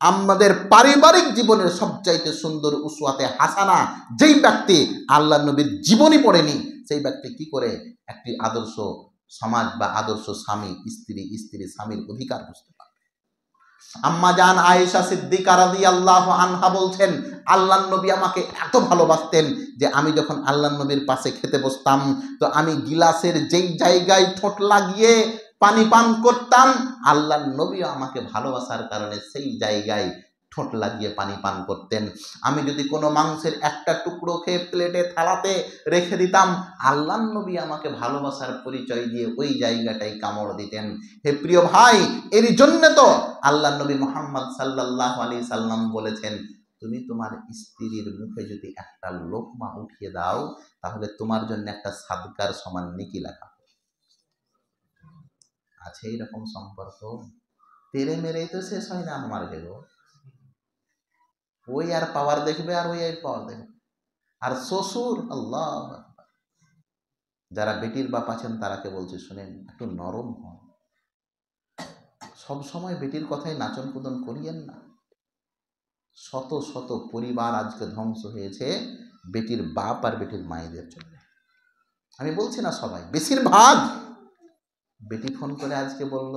S1: আমাদের পারিবারিক জীবনের সবচাইতে সুন্দর উসওয়াতে হাসানা। যেই ব্যক্তি আল্লাহর নবীর জীবনী পড়েনি, সেই ব্যক্তি কি করে একটি আদর্শ সমাজ বা আদর্শ স্বামী স্ত্রী স্বামীর অধিকার বুঝতে পারে? আম্মা জান আয়েশা সিদ্দিকা রাদিয়াল্লাহু আনহা বলছেন, আল্লাহর নবী আমাকে এত ভালোবাসতেন যে আমি যখন আল্লাহর নবীর পাশে খেতে বসতাম, তো আমি গিলাসের যেই জায়গায় ঠোঁট লাগিয়ে পানি পান করতাম, আল্লাহর নবীও আমাকে ভালোবাসার কারণে সেই জায়গায় ঠোঁট লাগিয়ে পানি পান করতেন। আমি যদি কোনো মাংসের একটা টুকরো খেয়ে প্লেটে থালাতে রেখে দিতাম, আল্লাহর নবী আমাকে ভালোবাসার পরিচয় দিয়ে ওই জায়গাটাই কামড় দিতেন। হে প্রিয় ভাই, এর জন্য তো আল্লাহর নবী মুহাম্মদ সাল্লাল্লাহু আলাইহি সাল্লাম বলেছেন, তুমি তোমার স্ত্রীর মুখে যদি একটা লোকমা উঠিয়ে দাও, তাহলে তোমার জন্য একটা সাদকার সমান নেকি লেখা। আছে এইরকম সম্পর্ক? তেরে মেরেই তো শেষ হয় না আমার গেলো। ওই আর পাওয়ার দেখবে, আর ওই পাওয়ার দেখবে। আর শ্বশুর, আল্লাহ, যারা বেটির বাপ আছেন তারাকে বলছে, শুনেন, একটু নরম হন। সব সময় বেটির কথাই নাচন কুদন করিয়েন না। শত শত পরিবার আজকে ধ্বংস হয়েছে বেটির বাপ আর বেটির মায়েদের জন্য। আমি বলছি না সবাই, বেশিরভাগ। বেটি ফোন করে আজকে বলল,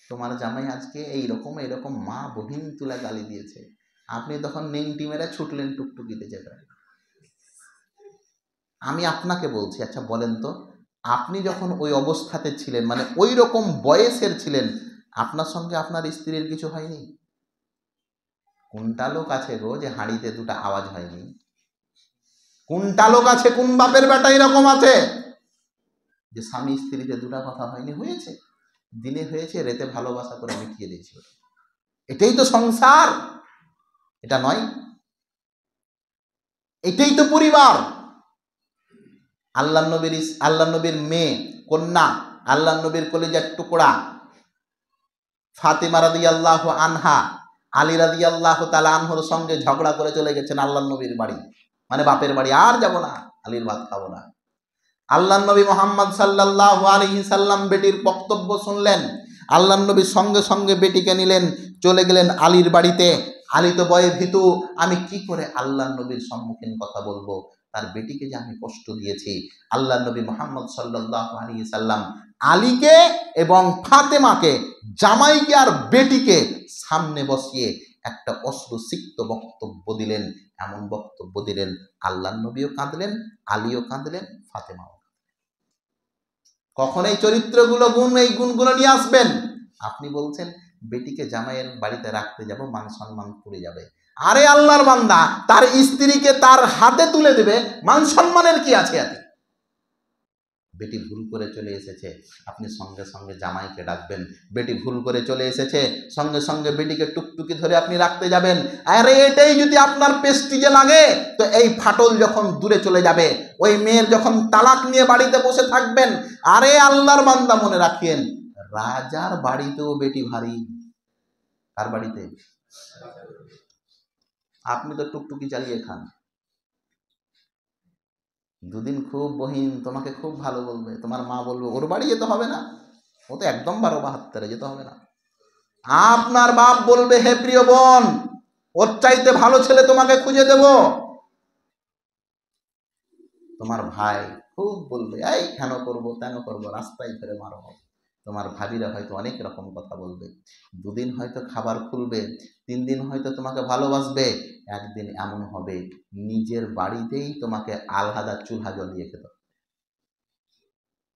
S1: তোমার জামাই আজকে এইরকম মা বহিন তুলা গালি দিয়েছে। আপনি তখন নেংটি মেরে ছুটলেন টুকটুকিতে যেতে। আমি আপনাকে বলছি, আচ্ছা বলেন তো, আপনি যখন ওই অবস্থাতে ছিলেন, মানে ওই রকম বয়সের ছিলেন, আপনার সঙ্গে আপনার স্ত্রীর কিছু হয়নি? কোনটা লোক আছে গো যে হাঁড়িতে দুটা আওয়াজ হয়নি? কোনটা লোক আছে, কোন বাপের বেটা এরকম আছে যে স্বামী স্ত্রীতে দুটা কথা হয়নি? হয়েছে, দিনে হয়েছে, রাতে ভালোবাসা করে মিটিয়ে দিয়েছিল। এটাই তো সংসার, এটা নয়? এটাই তো পরিবার। আল্লাহ নবীর মেয়ে, কন্যা, আল্লাহ নবীর কলিজার টুকরা ফাতেমা রাদিয়াল্লাহু আনহা আলী রাদিয়াল্লাহু তাআলা আনহুর সঙ্গে ঝগড়া করে চলে গেছেন আল্লাহ নবীর বাড়ি, মানে বাপের বাড়ি। আর যাব না, আলীর ভাত খাবো না। আল্লাহ নবী মুহাম্মদ সাল্লাল্লাহু আলাইহি সাল্লাম বেটির বক্তব্য শুনলেন। আল্লাহ নবী সঙ্গে সঙ্গে বেটিকে নিলেন, চলে গেলেন আলীর বাড়িতে। আলী তো ভয়ে ভীতু, আমি কি করে আল্লাহ নবীর সম্মুখীন কথা বলবো? তার বেটিকে যে আমি কষ্ট দিয়েছি। আল্লাহ নবী মুহাম্মদ সাল্লাল্লাহু আলাইহি সাল্লাম আলীকে এবং ফাতেমাকে, জামাইকে আর বেটিকে সামনে বসিয়ে একটা অশ্রুসিক্ত বক্তব্য দিলেন। এমন বক্তব্য দিলেন, আল্লাহ নবীও কাঁদলেন, আলীও কাঁদলেন, ফাতেমাও। কখন এই চরিত্রগুলো এই গুণগুলো নিয়ে আসবেন? আপনি বলছেন বেটিকে জামাইয়ের বাড়িতে রাখতে যাব, মান সম্মান পুড়ে যাবে। আরে আল্লাহর বান্দা, তার স্ত্রীকে তার হাতে তুলে দেবে, মান সম্মানের কি আছে? এতে বেটি ভুল করে চলে এসেছে, আপনি সঙ্গে সঙ্গে জামাইকে ডাকবেন। বেটি ভুল করে চলে এসেছে, সঙ্গে সঙ্গে বেটিকে টুকটুকি ধরে আপনি রাখতে যাবেন। আরে এটাই যদি আপনার পেস্টিজে লাগে, তো এই ফাটল যখন দূরে চলে যাবে, ওই মেয়ের যখন তালাক নিয়ে বাড়িতে বসে থাকবেন, আরে আল্লাহর বান্দা মনে রাখিয়েন, রাজার বাড়িতেও বেটি ভারী। কার বাড়িতে? আপনি তো টুকটুকি চালিয়ে খান। দুদিন খুব বহিন তোমাকে খুব ভালো বলবে, তোমার মা বলবে ওর বাড়ি যেতে হবে না, ও তো একদম 12-72 যেতে হবে না। আপনার বাপ বলবে, হে প্রিয় বোন, ওর চাইতে ভালো ছেলে তোমাকে খুঁজে দেব। তোমার ভাই খুব বলবে, এই কেন করবো তেন করবো, রাস্তায় ফেরে মারো। তোমার ভাবিরা হয়তো অনেক রকম কথা বলবে। দুদিন হয়তো খাবার খুলবে, 3 দিন হয়তো তোমাকে ভালোবাসবে, একদিন এমন হবে নিজের বাড়িতেই তোমাকে আলাদা চুলহা জ্বলিয়ে খেতে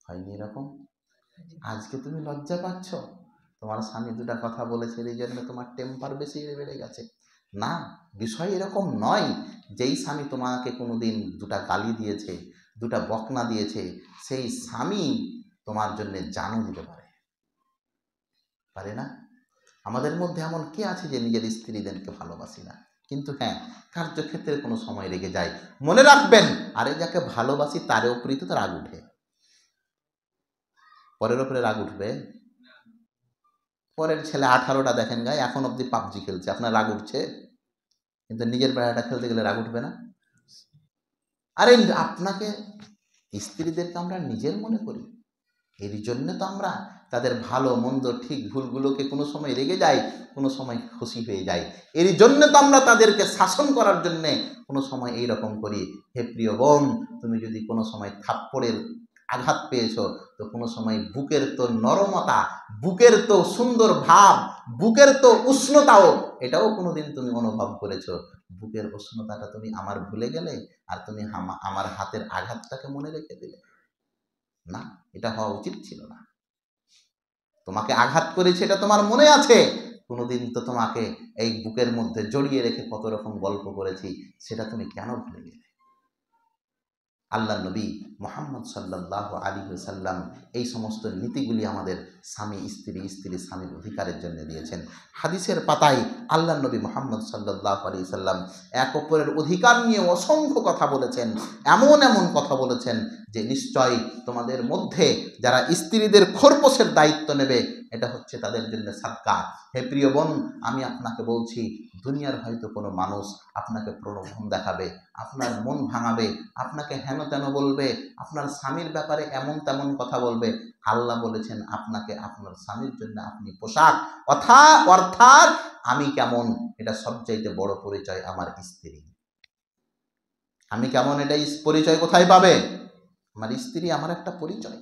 S1: হয়নি এরকম? আজকে তুমি লজ্জা পাচ্ছ, তোমার স্বামী দুটা কথা বলেছে, এই জন্য তোমার টেম্পার বেশি বেড়ে গেছে। না, বিষয় এরকম নয়। যেই স্বামী তোমাকে কোনোদিন দুটা গালি দিয়েছে, দুটা বকনা দিয়েছে, সেই স্বামী তোমার জন্য জানও দিতে পারে, পারে না? আমাদের মধ্যে এমন কে আছে যে নিজের স্ত্রীদেরকে ভালোবাসি না? কিন্তু হ্যাঁ, কার্যক্ষেত্রে কোনো সময় রেগে যায়। মনে রাখবেন, আরে যাকে ভালোবাসি তার উপরেই তো রাগ উঠে, পরের ওপরে রাগ উঠবে? পরের ছেলে 18টা দেখেন গায়ে এখন অব্দি পাবজি খেলছে, আপনার রাগ উঠছে? কিন্তু নিজের বেড়াটা খেলতে গেলে রাগ উঠবে না? আরে আপনাকে, স্ত্রীদেরকে আমরা নিজের মনে করি, এর জন্য তো আমরা তাদের ভালো মন্দ ঠিক ভুলগুলোকে কোনো সময় রেগে যাই, কোনো সময় খুশি হয়ে যাই। এর জন্য তো আমরা তাদেরকে শাসন করার জন্যে কোনো সময় এই রকম করি। হে প্রিয় বোন, তুমি যদি কোনো সময় থাপ্পড়ের আঘাত পেয়েছ, তো কোনো সময় বুকের তো নরমতা, বুকের তো সুন্দর ভাব, বুকের তো উষ্ণতাও, এটাও কোনোদিন তুমি অনুভব করেছো? বুকের উষ্ণতাটা তুমি আমার ভুলে গেলে, আর তুমি আমার হাতের আঘাতটাকে মনে রেখে দিলে? না, এটা হওয়া উচিত ছিল না। তোমাকে আঘাত করেছে এটা তোমার মনে আছে, কোনোদিন তো তোমাকে এই বুকের মধ্যে জড়িয়ে রেখে কত রকম গল্প করেছি, সেটা তুমি কেন ভুলে গেলে? আল্লাহ নবী মুহাম্মদ সাল্লাল্লাহু আলাইহি ওয়াসাল্লাম এই সমস্ত নীতিগুলি আমাদের স্বামী স্ত্রী, স্ত্রী স্বামীর অধিকারের জন্য দিয়েছেন। হাদিসের পাতায় আল্লাহ নবী মুহাম্মদ সাল্লাল্লাহু আলাইহি ওয়াসাল্লাম এক অপরের অধিকার নিয়ে অসংখ্য কথা বলেছেন, এমন এমন কথা বলেছেন যে নিশ্চয়ই তোমাদের মধ্যে যারা স্ত্রীদের খোরপোশের দায়িত্ব নেবে, এটা হচ্ছে তাদের জন্য সাদকা। হে প্রিয় বোন, আমি আপনাকে বলছি, দুনিয়ার হয়তো কোনো মানুষ আপনাকে প্রলোভন দেখাবে, আপনার মন ভাঙাবে, আপনাকে হেন তেন বলবে, আপনার স্বামীর ব্যাপারে এমন তেমন কথা বলবে। আল্লাহ বলেছেন আপনাকে আপনার স্বামীর জন্য আপনি পোশাক, অর্থাৎ আমি কেমন, এটা সবচাইতে বড় পরিচয় আমার স্ত্রী। আমি কেমন, এটা পরিচয় কোথায় পাবে? আমার স্ত্রী আমার একটা পরিচয়।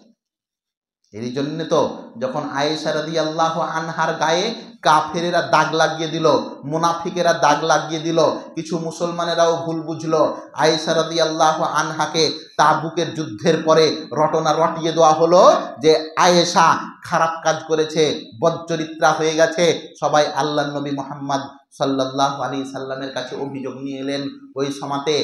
S1: এই জন্য তো যখন আয়েশা রাদিয়াল্লাহু আনহার গায়ে কাফেরেরা দাগ লাগিয়ে দিল, মুনাফিকেরা দাগ লাগিয়ে দিল, কিছু মুসলমানেরাও ভুল বুঝলো, আয়েশা রাদিয়াল্লাহু আনহাকে তাবুকের যুদ্ধের পরে রটনা রটিয়ে দেওয়া হলো যে আয়েশা খারাপ কাজ করেছে, বদচরিত্রা হয়ে গেছে। সবাই আল্লাহর নবী মুহাম্মদ সাল্লাল্লাহু আলাইহি সাল্লামের কাছে অভিযোগ নিয়ে এলেন। ওই সময়তে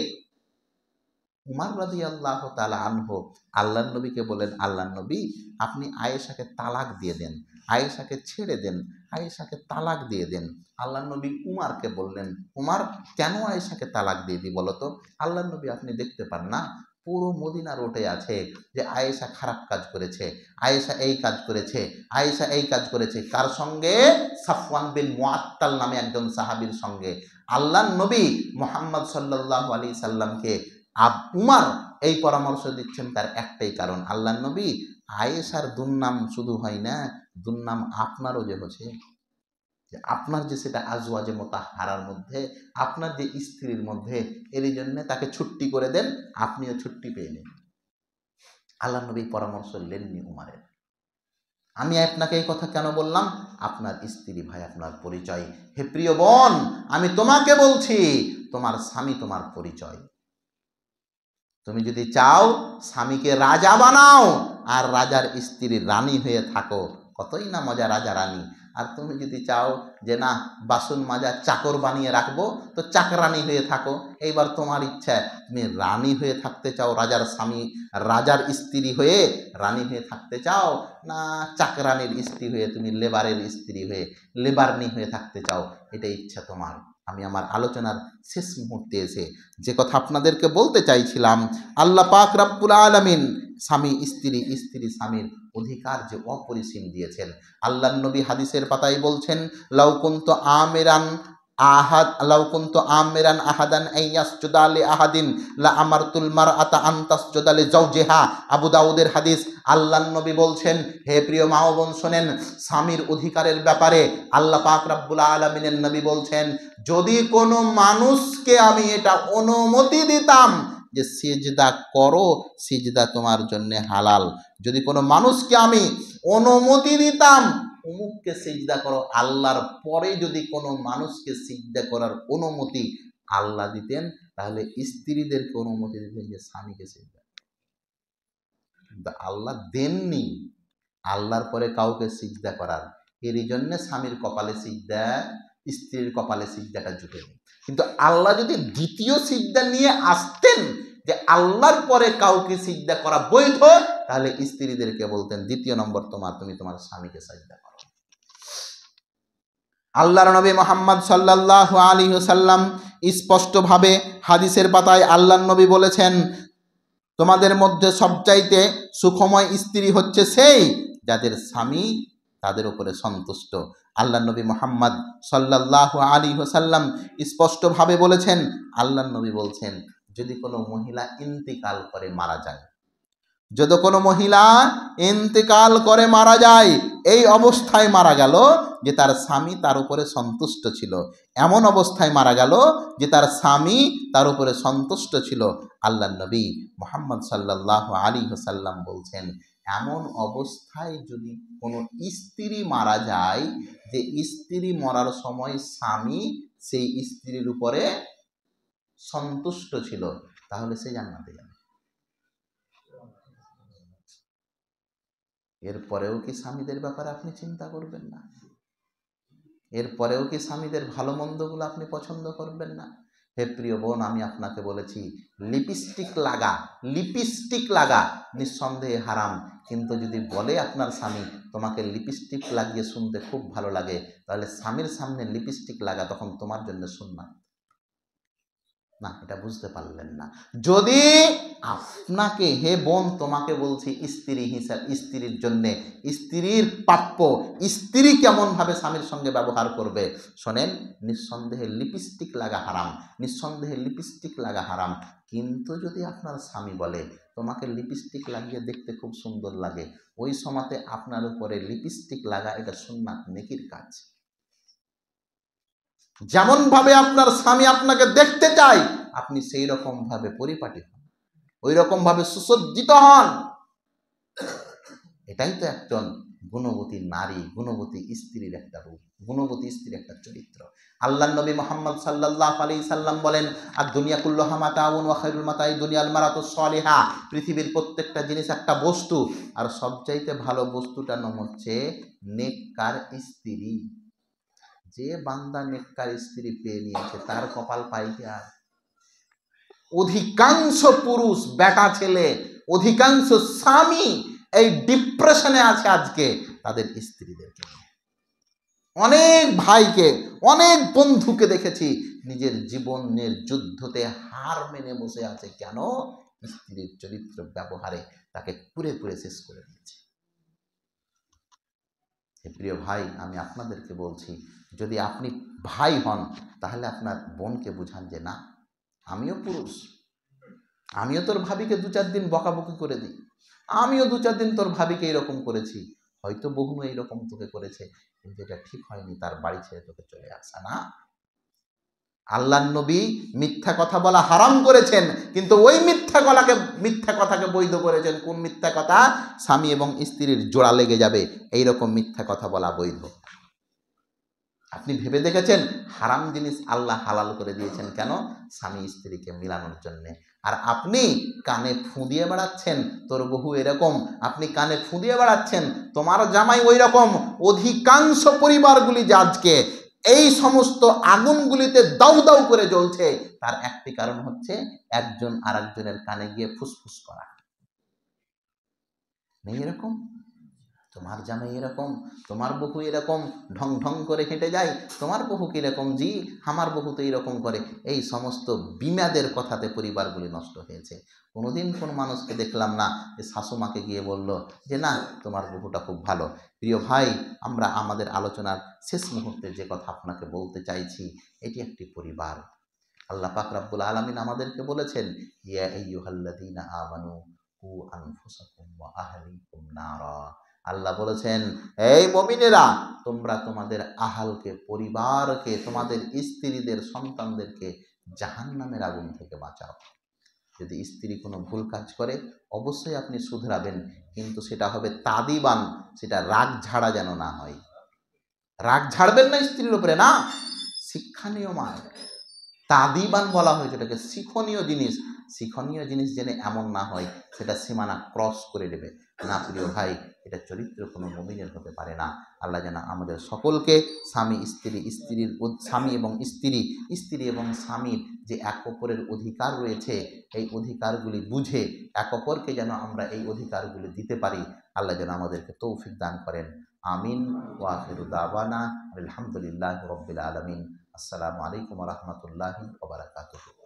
S1: উমর রাদিয়াল্লাহু তাআলা আনহু আল্লাহর নবীকে বলেন, আল্লাহর নবী আপনি আয়েশাকে তালাক দিয়ে দেন, আয়েশাকে ছেড়ে দেন, আয়েশাকে তালাক দিয়ে দেন। আল্লাহর নবী উমারকে বললেন, উমার কেন আয়েশাকে তালাক দিয়ে দিই বলো তো? আল্লাহর নবী আপনি দেখতে পান না, পুরো মদিনা রোডে আছে যে আয়েশা খারাপ কাজ করেছে, আয়েশা এই কাজ করেছে, আয়েশা এই কাজ করেছে। কার সঙ্গে? সাফওয়ান বিন মুআত্তাল নামে একজন সাহাবীর সঙ্গে। আল্লাহর নবী মুহাম্মদ সাল্লাল্লাহু আলাইহি সাল্লামকে উমার এই পরামর্শ দিচ্ছেন তার একটাই কারণ, আল্লাহর নবী আয়েশার দুর্নাম শুধু হয় না, দুর্নাম আপনারও যে হচ্ছে, যে আপনার যে সেটা আজওয়াজে মুতাহহারার মধ্যে, আপনার যে স্ত্রীর মধ্যে, এর জন্য তাকে ছুটি করে দেন, আপনিও ছুটি পেয়ে নেন। আল্লাহর নবী পরামর্শ নেননি উমারের। আমি আপনাকে এই কথা কেন বললাম? আপনার স্ত্রী ভাই আপনার পরিচয়। হে প্রিয় বোন, আমি তোমাকে বলছি, তোমার স্বামী তোমার পরিচয়। তুমি যদি চাও স্বামীকে রাজা বানাও আর রাজার স্ত্রী রানী হয়ে থাকো, কতই না মজা রাজা রানী। আর তুমি যদি চাও যে না বাসন মাজা চাকর বানিয়ে রাখবো, তো চাকরানি হয়ে থাকো। এইবার তোমার ইচ্ছা, তুমি রানী হয়ে থাকতে চাও, রাজার স্বামী, রাজার স্ত্রী হয়ে রানী হয়ে থাকতে চাও, না চাকরানির স্ত্রী হয়ে, তুমি লেবারের স্ত্রী হয়ে, লেবারনি হয়ে থাকতে চাও, এটা ইচ্ছা তোমার। আমি আমার আলোচনার শেষ মুহূর্তে এসে যে কথা আপনাদেরকে বলতে চাইছিলাম, আল্লাহ পাক রব্বুল আলামিন স্বামী স্ত্রী, স্ত্রী স্বামীর অধিকার যে অপরিসীম দিয়েছেন। আল্লাহর নবী হাদিসের পাতায় বলছেন, লাউ কুনতু আমিরান আহাদান আইয়াসজুদা লি আহাদিন লা আমারতুল মারআতা আন তাসজুদা লি যাওজিহা। আবু দাউদের হাদিস। আল্লাহর নবী বলছেন, হে প্রিয় মা ও বোন শোনেন, স্বামীর অধিকারের ব্যাপারে আল্লাহ পাক রব্বুল আলামিনের নবী বলছেন, যদি কোনো মানুষকে আমি এটা অনুমতি দিতাম যে সিজদা করো, সিজদা তোমার জন্য হালাল, যদি কোনো মানুষকে আমি অনুমতি দিতাম অমুককে সিজদা করো, আল্লাহর পরে যদি কোনো মানুষকে সিজদা করার অনুমতি আল্লাহ দিতেন, তাহলে স্ত্রীদেরকে অনুমতি দিতেন যে স্বামীকে সিজদা। কিন্তু আল্লাহ দেননি আল্লাহর পরে কাউকে সিজদা করার। এরই জন্য স্বামীর কপালে সিজদা স্ত্রীর কপালে সিজদাটা জুটেনি। কিন্তু আল্লাহ যদি দ্বিতীয় সিজদা নিয়ে আসতেন যে আল্লাহর পরে কাউকে সিজদা করা বৈধ, তাহলে স্ত্রীদেরকে বলতেন দ্বিতীয় নম্বর তুমি তোমার স্বামীকে সিজদা করো। আল্লাহর নবী মুহাম্মদ সাল্লাল্লাহু আলাইহি ওয়াসাল্লাম স্পষ্টভাবে হাদিসের পাতায় আল্লাহর নবী বলেছেন, তোমাদের মধ্যে সবচাইতে সুখময় স্ত্রী হচ্ছে সেই যাদের স্বামী তাদের উপরে সন্তুষ্ট। আল্লাহর নবী মুহাম্মদ সাল্লাল্লাহু আলাইহি ওয়াসাল্লাম স্পষ্টভাবে বলেছেন, আল্লাহর নবী বলছেন, যদি কোনো মহিলা ইন্তেকাল করে মারা যায়, যদি কোনো মহিলা ইন্তেকাল করে মারা যায়, এই অবস্থায় মারা গেল যে তার স্বামী তার উপরে সন্তুষ্ট ছিল, এমন অবস্থায় মারা গেল যে তার স্বামী তার উপরে সন্তুষ্ট ছিল, আল্লাহর নবী মুহাম্মদ সাল্লাল্লাহু আলাইহি ওয়াসাল্লাম বলছেন, এমন অবস্থায় যদি কোনো স্ত্রী মারা যায় যে স্ত্রী মরার সময় স্বামী সেই স্ত্রীর উপরে সন্তুষ্ট ছিল, তাহলে সে জান্নাতে যাবে। এরপরেও কি স্বামীদের ব্যাপারে আপনি চিন্তা করবেন না? এরপরেও কি স্বামীদের ভালো মন্দগুলো আপনি পছন্দ করবেন না? হে প্রিয় বোন, আমি আপনাকে বলেছি, লিপস্টিক লাগা নিঃসন্দেহে হারাম, কিন্তু যদি বলে আপনার স্বামী তোমাকে লিপস্টিক লাগিয়ে শুনতে খুব ভালো লাগে, তাহলে স্বামীর সামনে লিপস্টিক লাগা তখন তোমার জন্য সুন্নাত না। এটা বুঝতে পারলেন না। যদি আপনাকে, হে বোন তোমাকে বলছি, স্ত্রী হিসাব, স্ত্রীর জন্যে স্ত্রীর প্রাপ্য, স্ত্রী কেমন ভাবে স্বামীর সঙ্গে ব্যবহার করবে, শোনেন, নিঃসন্দেহে লিপস্টিক লাগা হারাম, নিঃসন্দেহে লিপস্টিক লাগা হারাম। কিন্তু যদি আপনার স্বামী বলে তোমাকে লিপস্টিক লাগিয়ে দেখতে খুব সুন্দর লাগে, ওই সময়তে আপনার উপরে লিপস্টিক লাগা এটা সুন্নাত, নেকির কাজ। যেমন ভাবে আপনার স্বামী আপনাকে দেখতে চায় আপনি সেই রকম ভাবে পরিপাটি হন, ওই রকম ভাবে সুসজ্জিত হন। এটাই তো একজন গুণবতী নারী, গুণবতী স্ত্রীর একটা রূপ, গুণবতী স্ত্রীর একটা চরিত্র। আল্লাহর নবী মুহাম্মদ সাল্লাল্লাহু আলাইহি সাল্লাম বলেন, আর দুনিয়া কুল্লুহা মাতাউন ওয়া খায়রুল মাতাই দুনিয়াল মারাতুস সালিহা, পৃথিবীর প্রত্যেকটা জিনিস একটা বস্তু, আর সবচাইতে ভালো বস্তুটার নাম হচ্ছে নেককার স্ত্রী। যে বান্দা নেককার স্ত্রী পেয়ে নিয়েছে তার কপাল পাই কি আর? অধিকাংশ পুরুষ, বেটা ছেলে, অধিকাংশ স্বামী এই ডিপ্রেশনে আছে আজকে তাদের স্ত্রীদেরকে। অনেক ভাইকে, অনেক বন্ধুকে দেখেছি নিজের জীবনের যুদ্ধতে হার মেনে বসে আছে। কেন? স্ত্রীর চরিত্র ব্যবহারে তাকে পুরে পুরে শেষ করে দিয়েছে। প্রিয় ভাই, আমি আপনাদেরকে বলছি, যদি আপনি ভাই হন তাহলে আপনার বোনকে বুঝান যে না, আমিও পুরুষ, আমিও তোর ভাবিকে 2-4 দিন বকাবকি করে দিই, আমিও 2-4 দিন তোর ভাবিকে এইরকম করেছি, হয়তো বহু এইরকম তোকে করেছে, কিন্তু এটা ঠিক হয়নি তার বাড়ি ছেড়ে তোকে চলে আসা না। আল্লাহর নবী মিথ্যা কথা বলা হারাম করেছেন, কিন্তু ওই মিথ্যা কথাকে বৈধ করেছেন। কোন মিথ্যা কথা? স্বামী এবং স্ত্রীর জোড়া লেগে যাবে এইরকম মিথ্যা কথা বলা বৈধ। আপনি ভেবে দেখেছেন? হারাম জিনিস আল্লাহ হালাল করে দিয়েছেন কেন? স্বামী স্ত্রীকে মিলানোর জন্যে। আর আপনি কানে ফু দিয়ে বেড়াচ্ছেন তোর বহু এরকম, আপনি কানে ফু দিয়ে বেড়াচ্ছেন তোমার জামাই ওই রকম। অধিকাংশ পরিবারগুলি যে আজকে এই সমস্ত আগুনগুলিতে দাউ দাউ করে জ্বলছে, তার একটি কারণ হচ্ছে একজন আরেকজনের কানে গিয়ে ফুসফুস করা। নেই এরকম? তোমার জামাই এরকম, তোমার বহু এরকম ঢং ঢং করে হেঁটে যায়, তোমার বহু কিরকম, জি আমার বহু তো এইরকম করে। এই সমস্ত বিমাদের কথাতে পরিবারগুলি নষ্ট হয়েছে। কোনোদিন কোন মানুষকে দেখলাম না যে শাশুমাকে গিয়ে বলল যে না তোমার বহুটা খুব ভালো। প্রিয় ভাই, আমরা আমাদের আলোচনার শেষ মুহূর্তে যে কথা আপনাকে বলতে চাইছি, এটি একটি পরিবার। আল্লাহ পাক রব্বুল আলামিন আমাদেরকে বলেছেন, ইয়া আইয়ুহাল্লাযীনা আমানু কু আনফুসাকুম ওয়া আহলিকুম নারা। আল্লাহ বলেছেন, এই মুমিনেরা, তোমরা তোমাদের আহালকে, পরিবারকে, তোমাদের স্ত্রীদের, সন্তানদেরকে জাহান্নামের আগুন থেকে বাঁচাও। যদি স্ত্রী কোনো ভুল কাজ করে অবশ্যই আপনি শুধরাবেন, কিন্তু সেটা হবে তাদিবান, সেটা রাগ ঝাড়া যেন না হয়। রাগ ঝাড়বেন না স্ত্রীর উপরে, না, শিক্ষণীয় মান, তাদিবান বলা হয়েছে এটাকে, শিক্ষণীয় জিনিস। শিক্ষণীয় জিনিস জেনে এমন না হয় সেটা সীমানা ক্রস করে দেবে না। প্রিয় ভাই, এটা চরিত্র কোনো মুমিনের হতে পারে না। আল্লাহ যেন আমাদের সকলকে স্বামী এবং স্ত্রী এবং স্বামীর যে এক অপরের অধিকার রয়েছে, এই অধিকারগুলি বুঝে এক অপরকে যেন আমরা এই অধিকারগুলি দিতে পারি। আল্লাহ যেন আমাদেরকে তৌফিক দান করেন। আমিন। ওয়া আখিরু দাওয়ানা আলহামদুলিল্লাহি রাব্বিল আলামিন। আসসালামু আলাইকুম ওয়া রাহমাতুল্লাহি ওয়া বারাকাতুহু।